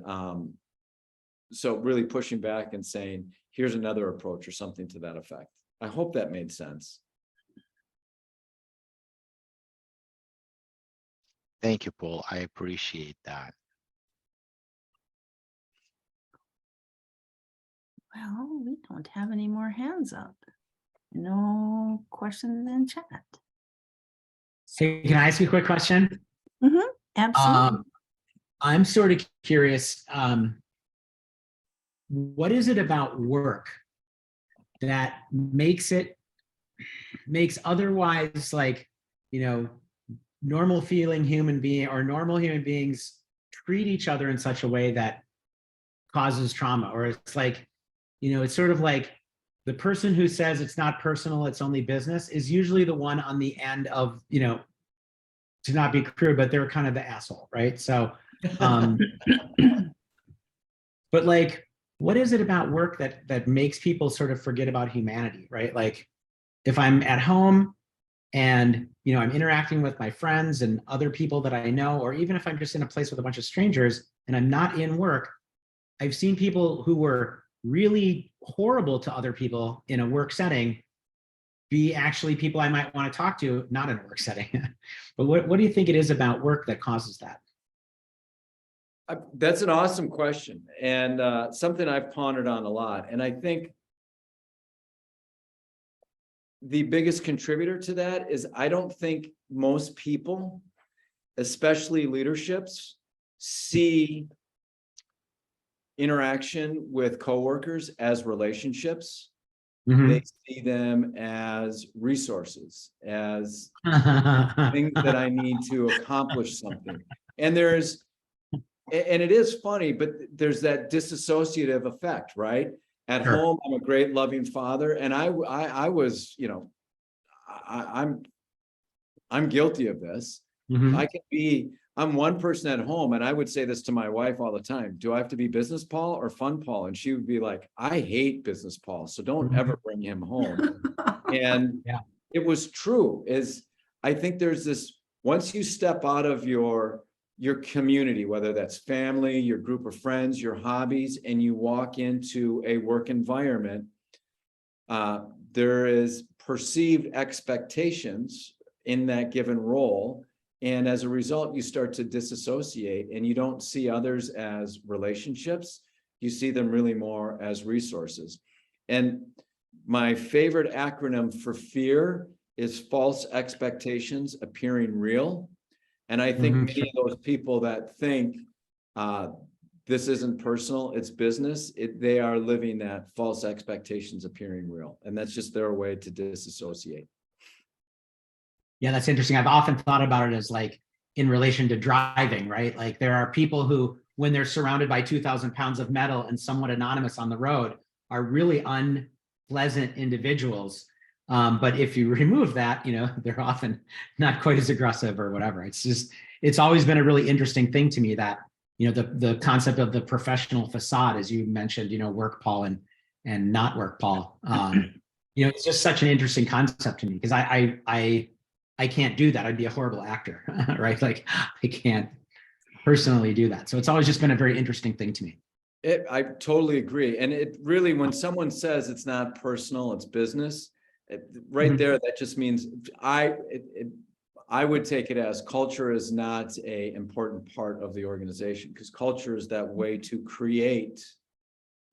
so really pushing back and saying, here's another approach or something to that effect. I hope that made sense. Thank you, Paul. I appreciate that. Well, we don't have any more hands up. No questions in chat. Hey, can I ask you a quick question? Absolutely. I'm sort of curious, what is it about work that makes otherwise, like, normal feeling human being or normal human beings treat each other in such a way that causes trauma? Or it's like, it's sort of like the person who says it's not personal, it's only business is usually the one on the end of, to not be crude, but they're kind of the asshole, right? So, but like, what is it about work that makes people sort of forget about humanity, right? Like, if I'm at home and I'm interacting with my friends and other people that I know, or even if I'm just in a place with a bunch of strangers and I'm not in work, I've seen people who were really horrible to other people in a work setting be actually people I might want to talk to, not in a work setting. But what do you think it is about work that causes that? That's an awesome question, and something I've pondered on a lot. And I think the biggest contributor to that is I don't think most people, especially leaderships, see interaction with coworkers as relationships. They see them as resources, as things that I need to accomplish something. And it is funny, but there's that disassociative effect, right? At Sure. home, I'm a great loving father, and I was, I'm guilty of this. I'm one person at home, and I would say this to my wife all the time. Do I have to be business Paul or fun Paul? And she would be like, I hate business Paul, so don't ever bring him home. And Yeah. It was true. I think there's this, once you step out of your community, whether that's family, your group of friends, your hobbies, and you walk into a work environment, there is perceived expectations in that given role. And as a result, you start to disassociate and you don't see others as relationships. You see them really more as resources. And my favorite acronym for fear is false expectations appearing real. And I think many of those people that think this isn't personal, it's business, they are living that false expectations appearing real. And that's just their way to disassociate. Yeah, that's interesting. I've often thought about it as like in relation to driving, right? Like there are people who, when they're surrounded by 2,000 pounds of metal and somewhat anonymous on the road, are really unpleasant individuals. But if you remove that, they're often not quite as aggressive or whatever. It's always been a really interesting thing to me that, the concept of the professional facade, as you mentioned, work Paul and not work Paul. You know, it's just such an interesting concept to me because I can't do that. I'd be a horrible actor, right? Like I can't personally do that. So it's always just been a very interesting thing to me. I totally agree. And it really, when someone says it's not personal, it's business, right Mhm. there, that just means I would take it as culture is not a important part of the organization, because culture is that way to create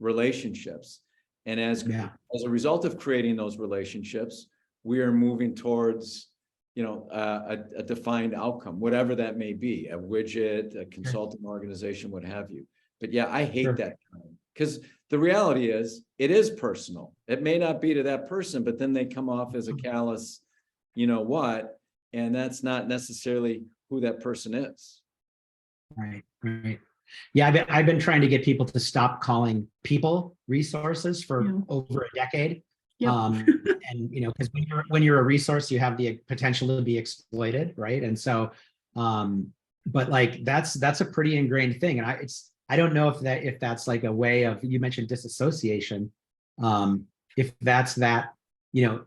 relationships. And Yeah. as a result of creating those relationships, we are moving towards, you know, a defined outcome, whatever that may be, a widget, a consulting organization, what have you. But yeah, I hate Sure. that term, because the reality is it is personal. It may not be to that person, but then they come off as a callous, you know what, and that's not necessarily who that person is. Right. Right. Yeah, I've been trying to get people to stop calling people resources for Yeah. over a decade. Yep. And you know, because when you're a resource, you have the potential to be exploited, right? And so, but like that's a pretty ingrained thing, and I don't know if that's like a way of, you mentioned disassociation, if that's that, you know,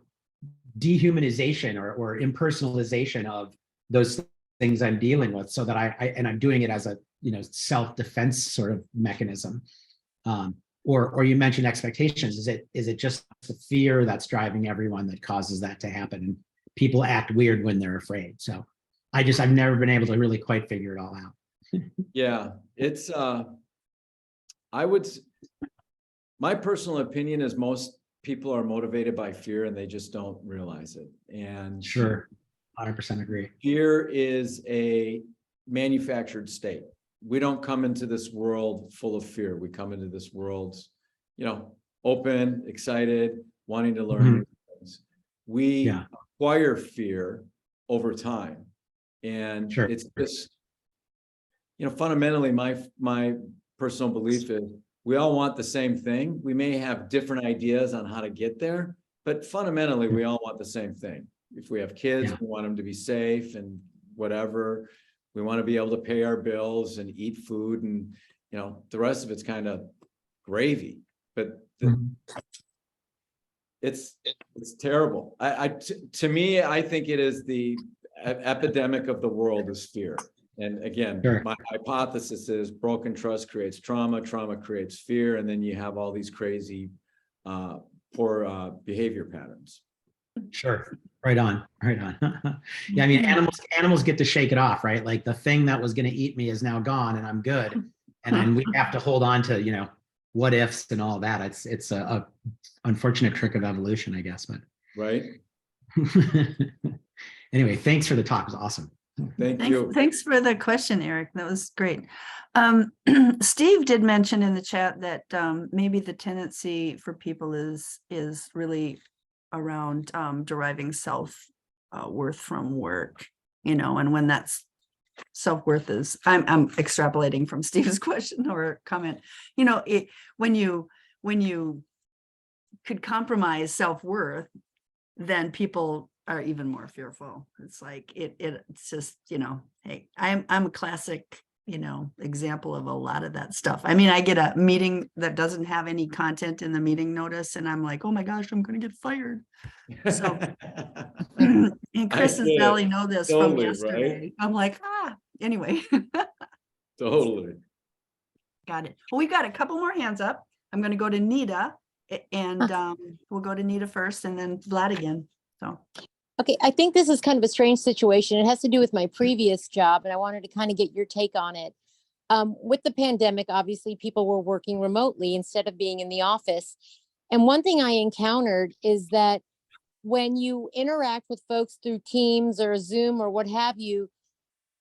dehumanization or impersonalization of those things I'm dealing with, so that and I'm doing it as a, you know, self-defense sort of mechanism. Or you mentioned expectations. Is it just the fear that's driving everyone that causes that to happen? And people act weird when they're afraid. So I've never been able to really quite figure it all out. Yeah, it's my personal opinion is most people are motivated by fear and they just don't realize it. And Sure. 100% agree. fear is a manufactured state. We don't come into this world full of fear. We come into this world, you know, open, excited, wanting to learn new things. We acquire fear over time. And Sure. it's just, you know, fundamentally, my personal belief is we all want the same thing. We may have different ideas on how to get there, but fundamentally, we all want the same thing. If we have kids, we want them to be safe and whatever. We want to be able to pay our bills and eat food, and you know, the rest of it's kind of gravy. But it's terrible. To me, I think it is the epidemic of the world is fear. And again, my hypothesis is broken trust creates trauma, trauma creates fear, and then you have all these crazy poor behavior patterns. Sure. Right on. Right on. Yeah, I mean, animals get to shake it off, right? Like the thing that was going to eat me is now gone and I'm good. And then we have to hold on to, you know, what ifs and all that. It's a unfortunate trick of evolution, I guess, but right. Anyway, thanks for the talk. It was awesome. Thank you. Thanks for the question, Eric. That was great. Steve did mention in the chat that maybe the tendency for people is really around deriving self-worth from work, you know, and when that's self-worth is, I'm extrapolating from Steve's question or comment, you know, when you could compromise self-worth, then people are even more fearful. It's like it's just, you know, hey, I'm a classic, you know, example of a lot of that stuff. I mean, I get a meeting that doesn't have any content in the meeting notice, and I'm like, oh my gosh, I'm going to get fired. So, and Chris and Sally know this from yesterday. Right? I'm like, anyway. Totally. Got it. Well, we got a couple more hands up. I'm going to go to Nita, and we'll go to Nita first, and then Vlad again. So. Okay, I think this is kind of a strange situation. It has to do with my previous job, and I wanted to kind of get your take on it. With the pandemic, obviously, people were working remotely instead of being in the office. And one thing I encountered is that when you interact with folks through Teams or Zoom or what have you,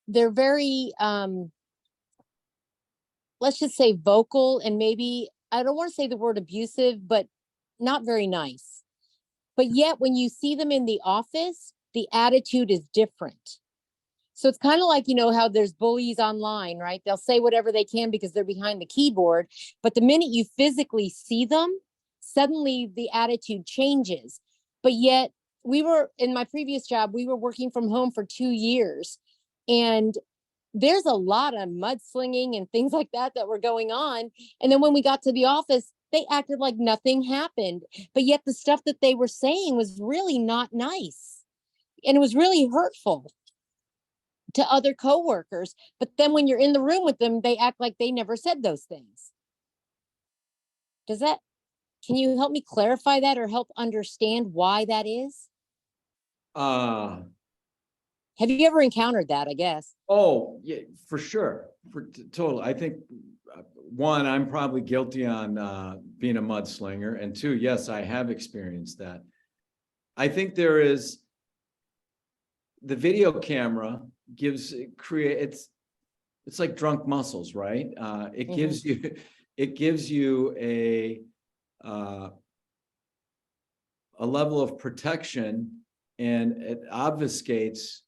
they're very, let's just say vocal, and maybe, I don't want to say the word abusive, but not very nice. But yet when you see them in the office, the attitude is different. So it's kind of like, you know, how there's bullies online, right? They'll say whatever they can because they're behind the keyboard. But the minute you physically see them, suddenly the attitude changes. But yet in my previous job, we were working from home for 2 years. And there's a lot of mudslinging and things like that were going on. And then when we got to the office, they acted like nothing happened. But yet the stuff that they were saying was really not nice. And it was really hurtful to other coworkers. But then when you're in the room with them, they act like they never said those things. Can you help me clarify that or help understand why that is? Uh, Have you ever encountered that, I guess? oh, yeah, for sure. Total. I think one, I'm probably guilty on being a mudslinger. And two, yes, I have experienced that. I think there is the video camera it's like drunk muscles, right? It gives you a level of protection, and it obfuscates,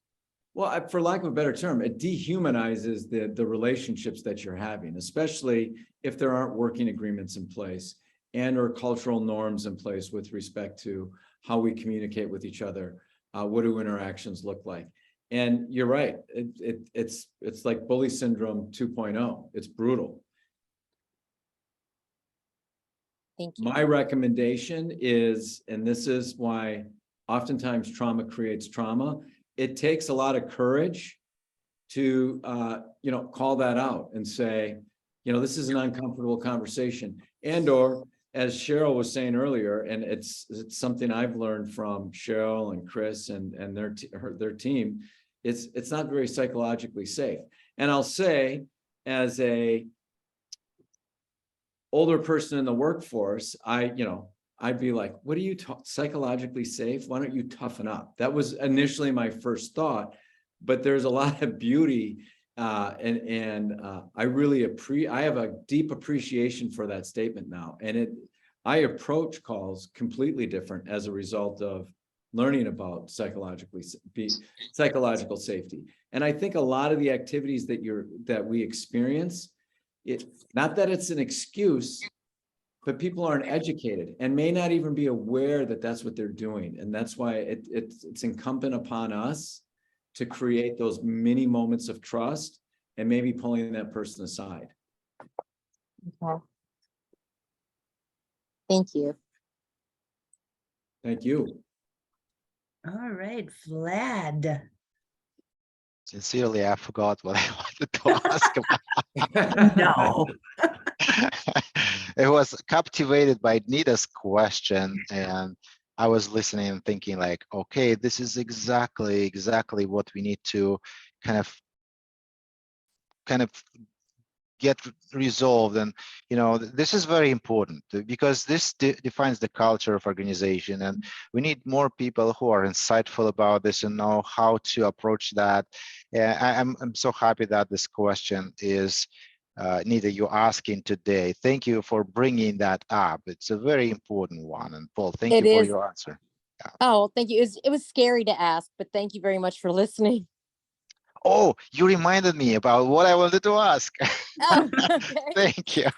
well, for lack of a better term, it dehumanizes the relationships that you're having, especially if there aren't working agreements in place and or cultural norms in place with respect to how we communicate with each other. What do interactions look like? And you're right, it's like bully syndrome 2.0. It's brutal. Thank you. My recommendation is, and this is why oftentimes trauma creates trauma, it takes a lot of courage to call that out and say, this is an uncomfortable conversation. And or, as Cheryl was saying earlier, and it's something I've learned from Cheryl and Chris and their team, it's not very psychologically safe. And I'll say, as a older person in the workforce, I'd be like, what are you psychologically safe? Why don't you toughen up? That was initially my first thought, but there's a lot of beauty and I really I have a deep appreciation for that statement now. And I approach calls completely different as a result of learning about psychological safety. And I think a lot of the activities that we experience, not that it's an excuse, but people aren't educated and may not even be aware that that's what they're doing. And that's why it's incumbent upon us to create those mini moments of trust and maybe pulling that person aside. Okay. Thank you. Thank you. All right, Vlad. Sincerely, I forgot what I wanted to ask about. No. It was captivated by Nita's question, and I was listening and thinking like, okay, this is exactly what we need to kind of get resolved. And this is very important because this defines the culture of organization, and we need more people who are insightful about this and know how to approach that. I'm so happy that this question is Nita, you're asking today. Thank you for bringing that up. It's a very important one. And Paul, thank you for your answer. Yeah. Oh, thank you. It was scary to ask, but thank you very much for listening. Oh, you reminded me about what I wanted to ask. Oh, okay. Thank you.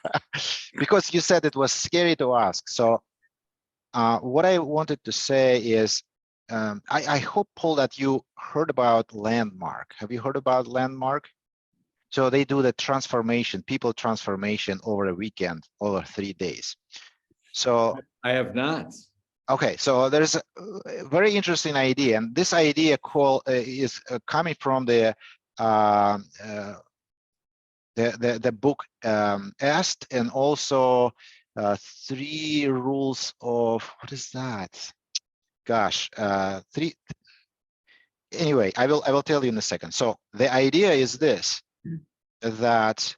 Because you said it was scary to ask. So what I wanted to say is, I hope, Paul, that you heard about Landmark. Have you heard about Landmark? So they do the transformation, people transformation over a weekend, over 3 days. So I have not. Okay, so there's a very interesting idea, and this idea is coming from the book EST, and also 3 rules of, what is that? Gosh, 3. Anyway, I will tell you in a second. So the idea is this, that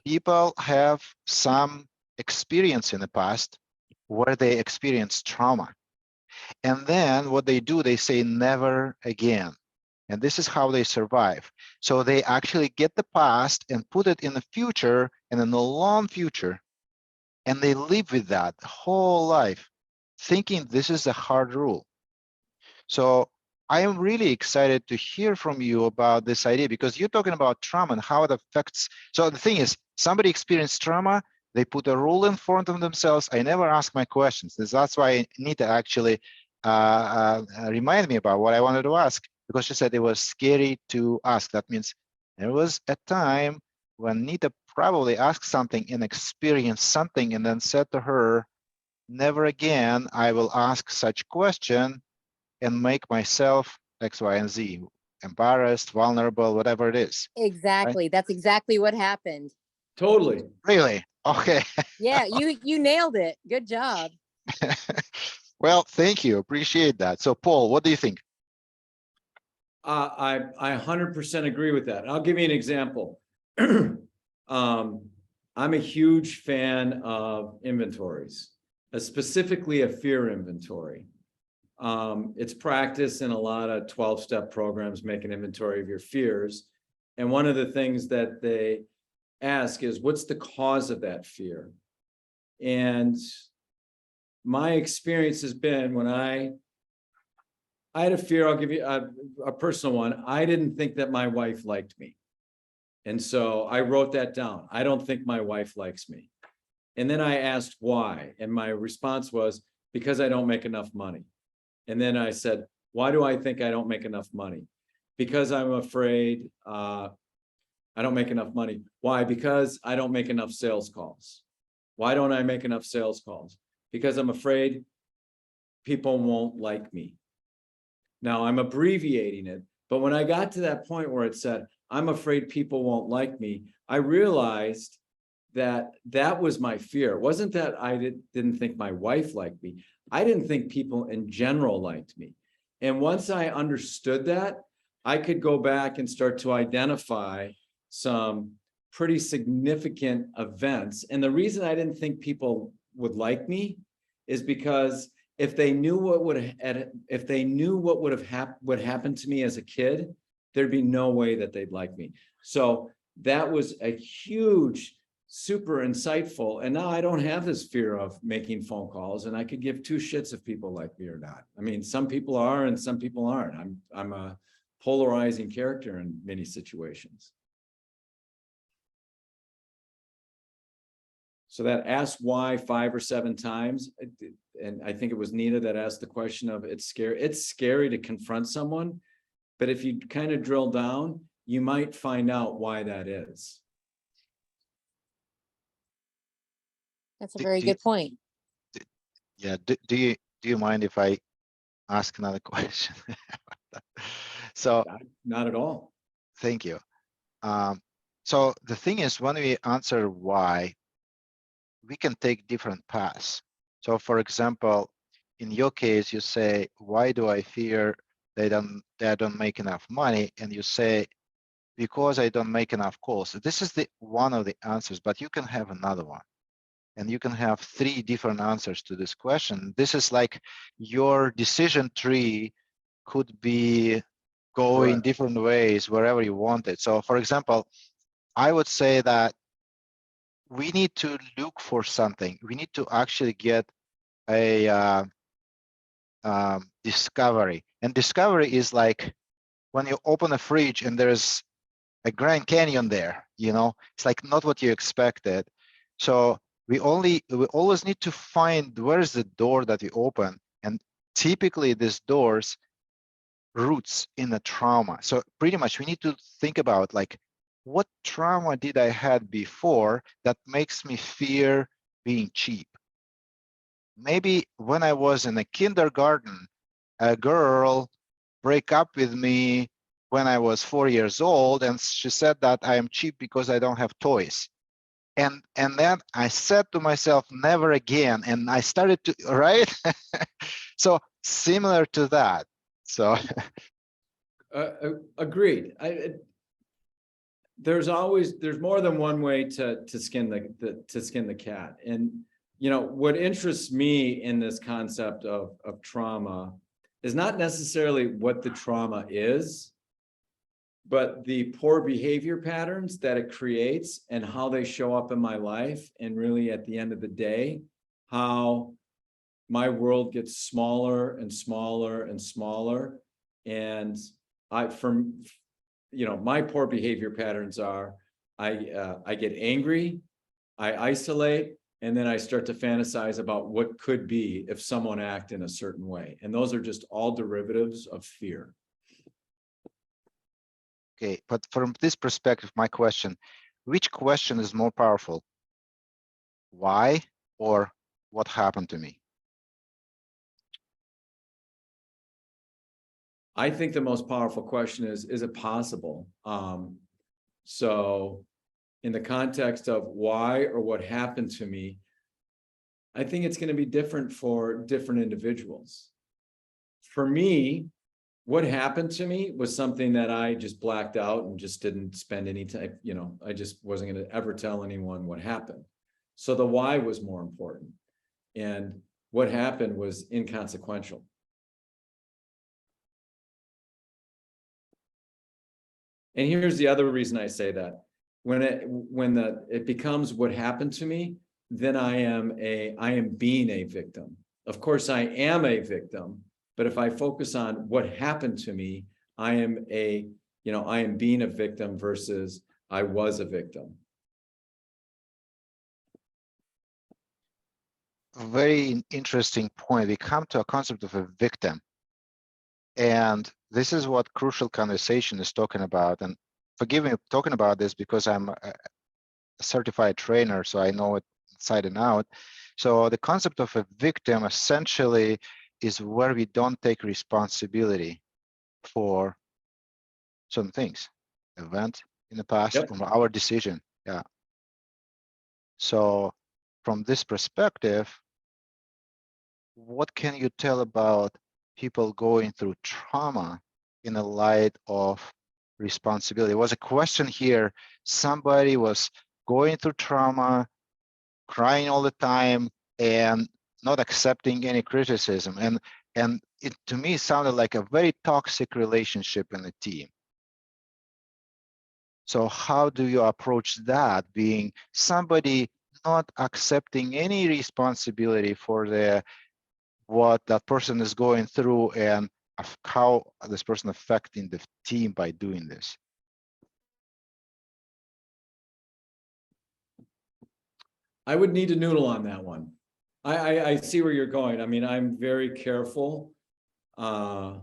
people have some experience in the past where they experienced trauma. And then what they do, they say never again. And this is how they survive. So they actually get the past and put it in the future and in the long future. And they live with that whole life, thinking this is a hard rule. So I am really excited to hear from you about this idea, because you're talking about trauma and how it affects. So the thing is, somebody experienced trauma, they put a rule in front of themselves. I never ask my questions. That's why Nita actually reminded me about what I wanted to ask, because she said it was scary to ask. That means there was a time when Nita probably asked something and experienced something and then said to her, never again, I will ask such question and make myself X, Y, and Z, embarrassed, vulnerable, whatever it is. Exactly. That's exactly what happened. Totally. Really? Okay. Yeah, you nailed it. Good job. Well, thank you. Appreciate that. So Paul, what do you think? I 100% agree with that. I'll give you an example. I'm a huge fan of inventories, specifically a fear inventory. It's practice in a lot of 12-step programs, make an inventory of your fears. And one of the things that they ask is, what's the cause of that fear? And my experience has been when I had a fear, I'll give you a personal one. I didn't think that my wife liked me. And so I wrote that down. I don't think my wife likes me. And then I asked why. And my response was, because I don't make enough money. And then I said, why do I think I don't make enough money? Because I'm afraid I don't make enough money. Why? Because I don't make enough sales calls. Why don't I make enough sales calls? Because I'm afraid people won't like me. Now I'm abbreviating it, but when I got to that point where it said, I'm afraid people won't like me, I realized that that was my fear. It wasn't that I didn't think my wife liked me. I didn't think people in general liked me. And once I understood that, I could go back and start to identify some pretty significant events. And the reason I didn't think people would like me is because if they knew what would happen to me as a kid, there'd be no way that they'd like me. So that was a huge, super insightful. And now I don't have this fear of making phone calls, and I could give two shits if people like me or not. I mean, some people are and some people aren't. I'm a polarizing character in many situations. So that asked why 5 or 7 times, and I think it was Nina that asked the question of, it's scary. It's scary to confront someone, but if you kind of drill down, you might find out why that is. That's a very good point. Yeah. Do you mind if I ask another question? So not at all. Thank you. So the thing is, when we answer why, we can take different paths. So for example, in your case, you say, why do I fear they don't make enough money? And you say, because I don't make enough calls. So this is one of the answers, but you can have another one. And you can have 3 different answers to this question. This is like your decision tree could be going different ways wherever you want it. So for example, I would say that we need to look for something. We need to actually get a discovery. And discovery is like when you open a fridge and there's a Grand Canyon there, you know, it's like not what you expected. So we always need to find where's the door that we open. And typically these doors roots in a trauma. So pretty much we need to think about like, what trauma did I had before that makes me fear being cheap? Maybe when I was in a kindergarten, a girl break up with me when I was 4 years old, and she said that I am cheap because I don't have toys. And then I said to myself, never again. And I started to, right? So similar to that. So agreed. There's more than one way to skin the cat. And you know what interests me in this concept of trauma is not necessarily what the trauma is, but the poor behavior patterns that it creates and how they show up in my life. And really at the end of the day, how my world gets smaller and smaller and smaller. And my poor behavior patterns are, I get angry, I isolate, and then I start to fantasize about what could be if someone acted in a certain way. And those are just all derivatives of fear. Okay, but from this perspective, my question, which question is more powerful? Why or what happened to me? I think the most powerful question is it possible? So in the context of why or what happened to me, I think it's going to be different for different individuals. For me, what happened to me was something that I just blacked out and just didn't spend any time, I just wasn't going to ever tell anyone what happened. So the why was more important. And what happened was inconsequential. And here's the other reason I say that. When it becomes what happened to me, then I am being a victim. Of course, I am a victim, but if I focus on what happened to me, I am being a victim versus I was a victim. Very interesting point. We come to a concept of a victim. And this is what Crucial Conversation is talking about. And forgive me talking about this because I'm a certified trainer, so I know it inside and out. So the concept of a victim essentially is where we don't take responsibility for certain things, event in the past, Yep. from our decision. Yeah. So from this perspective, what can you tell about people going through trauma in the light of responsibility? There was a question here. Somebody was going through trauma, crying all the time, and not accepting any criticism. And it, to me, sounded like a very toxic relationship in the team. So how do you approach that, being somebody not accepting any responsibility for what that person is going through and how this person affecting the team by doing this? I would need to noodle on that one. I see where you're going. I mean, I'm very careful. A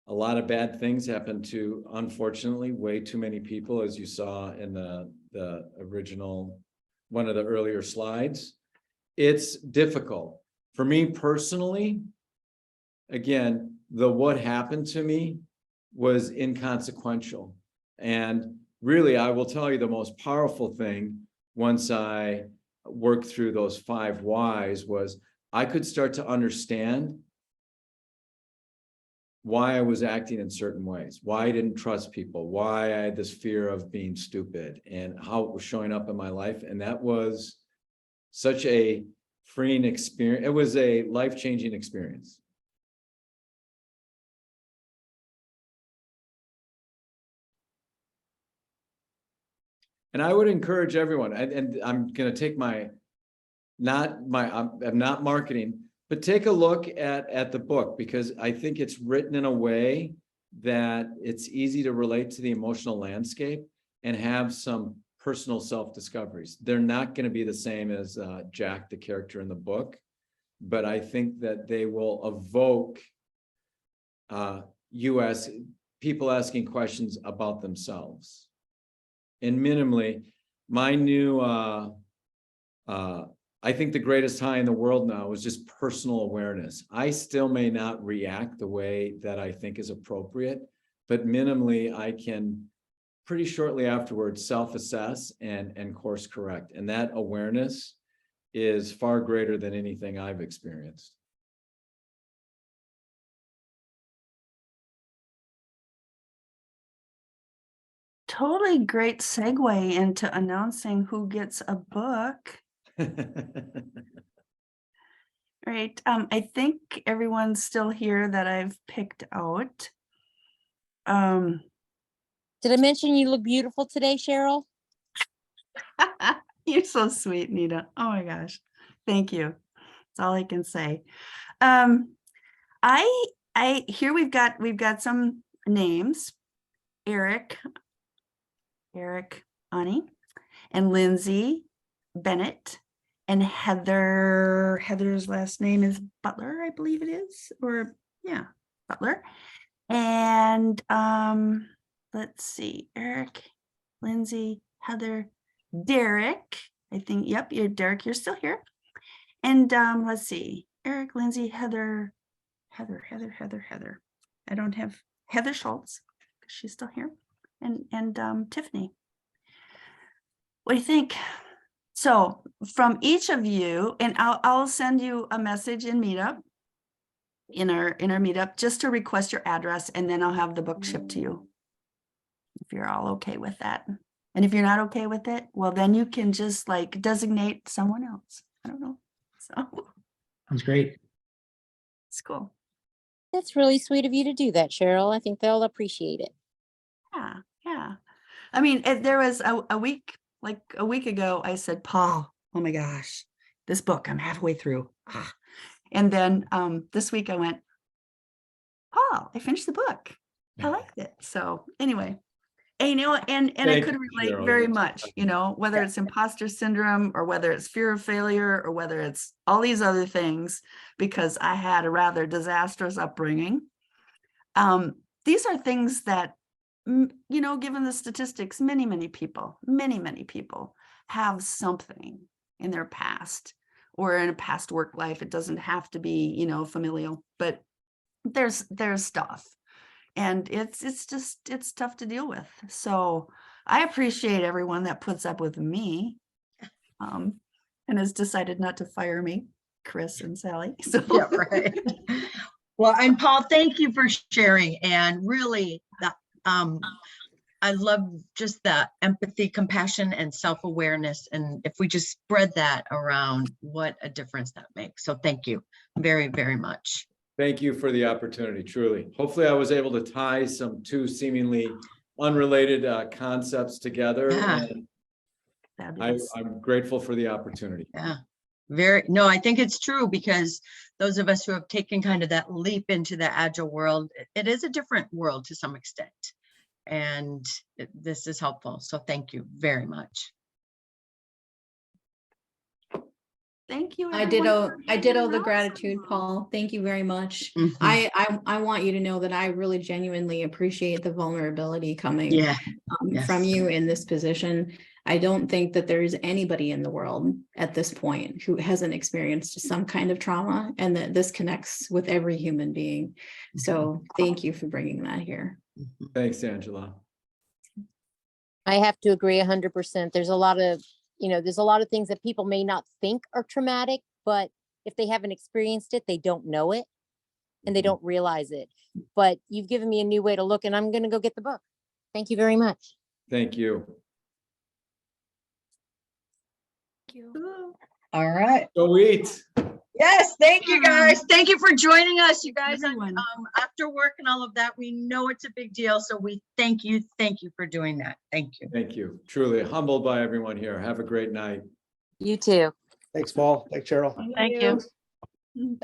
lot of bad things happen to, unfortunately, way too many people, as you saw in the original, one of the earlier slides. It's difficult. For me personally, again, what happened to me was inconsequential. And really, I will tell you the most powerful thing once I worked through those 5 whys was I could start to understand why I was acting in certain ways, why I didn't trust people, why I had this fear of being stupid, and how it was showing up in my life. And that was such a freeing experience. It was a life-changing experience. And I would encourage everyone, and I'm going to take I'm not marketing, but take a look at the book, because I think it's written in a way that it's easy to relate to the emotional landscape and have some personal self-discoveries. They're not going to be the same as Jack, the character in the book, but I think that they will evoke people asking questions about themselves. And minimally, my new, I think the greatest high in the world now is just personal awareness. I still may not react the way that I think is appropriate, but minimally I can pretty shortly afterwards self-assess and course correct. And that awareness is far greater than anything I've experienced. Totally great segue into announcing who gets a book. Right. I think everyone's still here that I've picked out. Did I mention you look beautiful today, Cheryl? You're so sweet, Nita. Oh my gosh. Thank you. That's all I can say. Here we've got some names. Eric Ani, and Lindsay Bennett, and Heather. Heather's last name is Butler, I believe it is, or yeah, Butler. And let's see, Eric, Lindsay, Heather, Derek. I think, yep, you're Derek, you're still here. And let's see, Eric, Lindsay, Heather. I don't have Heather Schultz, she's still here. And Tiffany. What do you think? So from each of you, and I'll send you a message in Meetup, in our Meetup, just to request your address, and then I'll have the book shipped to you. If you're all okay with that. And if you're not okay with it, well, then you can just like designate someone else. I don't know. So Sounds great. it's cool. That's really sweet of you to do that, Cheryl. I think they'll appreciate it. Yeah. I mean, there was a week, like a week ago, I said, Paul, oh my gosh, this book, I'm halfway through. And then this week I went, Paul, I finished the book. I liked it. So anyway, and, you know, and I Thank could you, relate Cheryl. very That's much, you know, whether it's imposter syndrome or whether it's fear of failure or whether it's all these other things, because I had a rather disastrous upbringing. These are things that, you know, given the statistics, many people have something in their past or in a past work life. It doesn't have to be, you know, familial, but there's stuff. And it's tough to deal with. So I appreciate everyone that puts up with me and has decided not to fire me, Chris and Sally. So Yeah, right. Well, and Paul, thank you for sharing. And really, I love just the empathy, compassion, and self-awareness. And if we just spread that around, what a difference that makes. So thank you very, very much. Thank you for the opportunity, truly. Hopefully I was able to tie some two seemingly unrelated concepts together. Yeah. And fabulous. I'm grateful for the opportunity. Yeah, no, I think it's true, because those of us who have taken kind of that leap into the agile world, it is a different world to some extent. And this is helpful. So thank you very much. Thank you. I everyone, ditto for the being gratitude, awesome. Paul. Thank you very much. Mhm. I want you to know that I really genuinely appreciate the vulnerability coming Yeah, from yes. you in this position. I don't think that there's anybody in the world at this point who hasn't experienced some kind of trauma, and that this connects with every human being. So thank you for bringing that here. Thanks, Angela. I have to agree 100%. There's a lot of, there's a lot of things that people may not think are traumatic, but if they haven't experienced it, they don't know it and they don't realize it. But you've given me a new way to look, and I'm going to go get the book. Thank you very much. Thank you. All right. Go eat. Yes, thank you guys. Thank you for joining us, you guys. Everyone. After work and all of that, we know it's a big deal. So we thank you for doing that. Thank you. Thank you. Truly humbled by everyone here. Have a great night. You too. Thanks, Paul. Thanks, Cheryl. Thank you.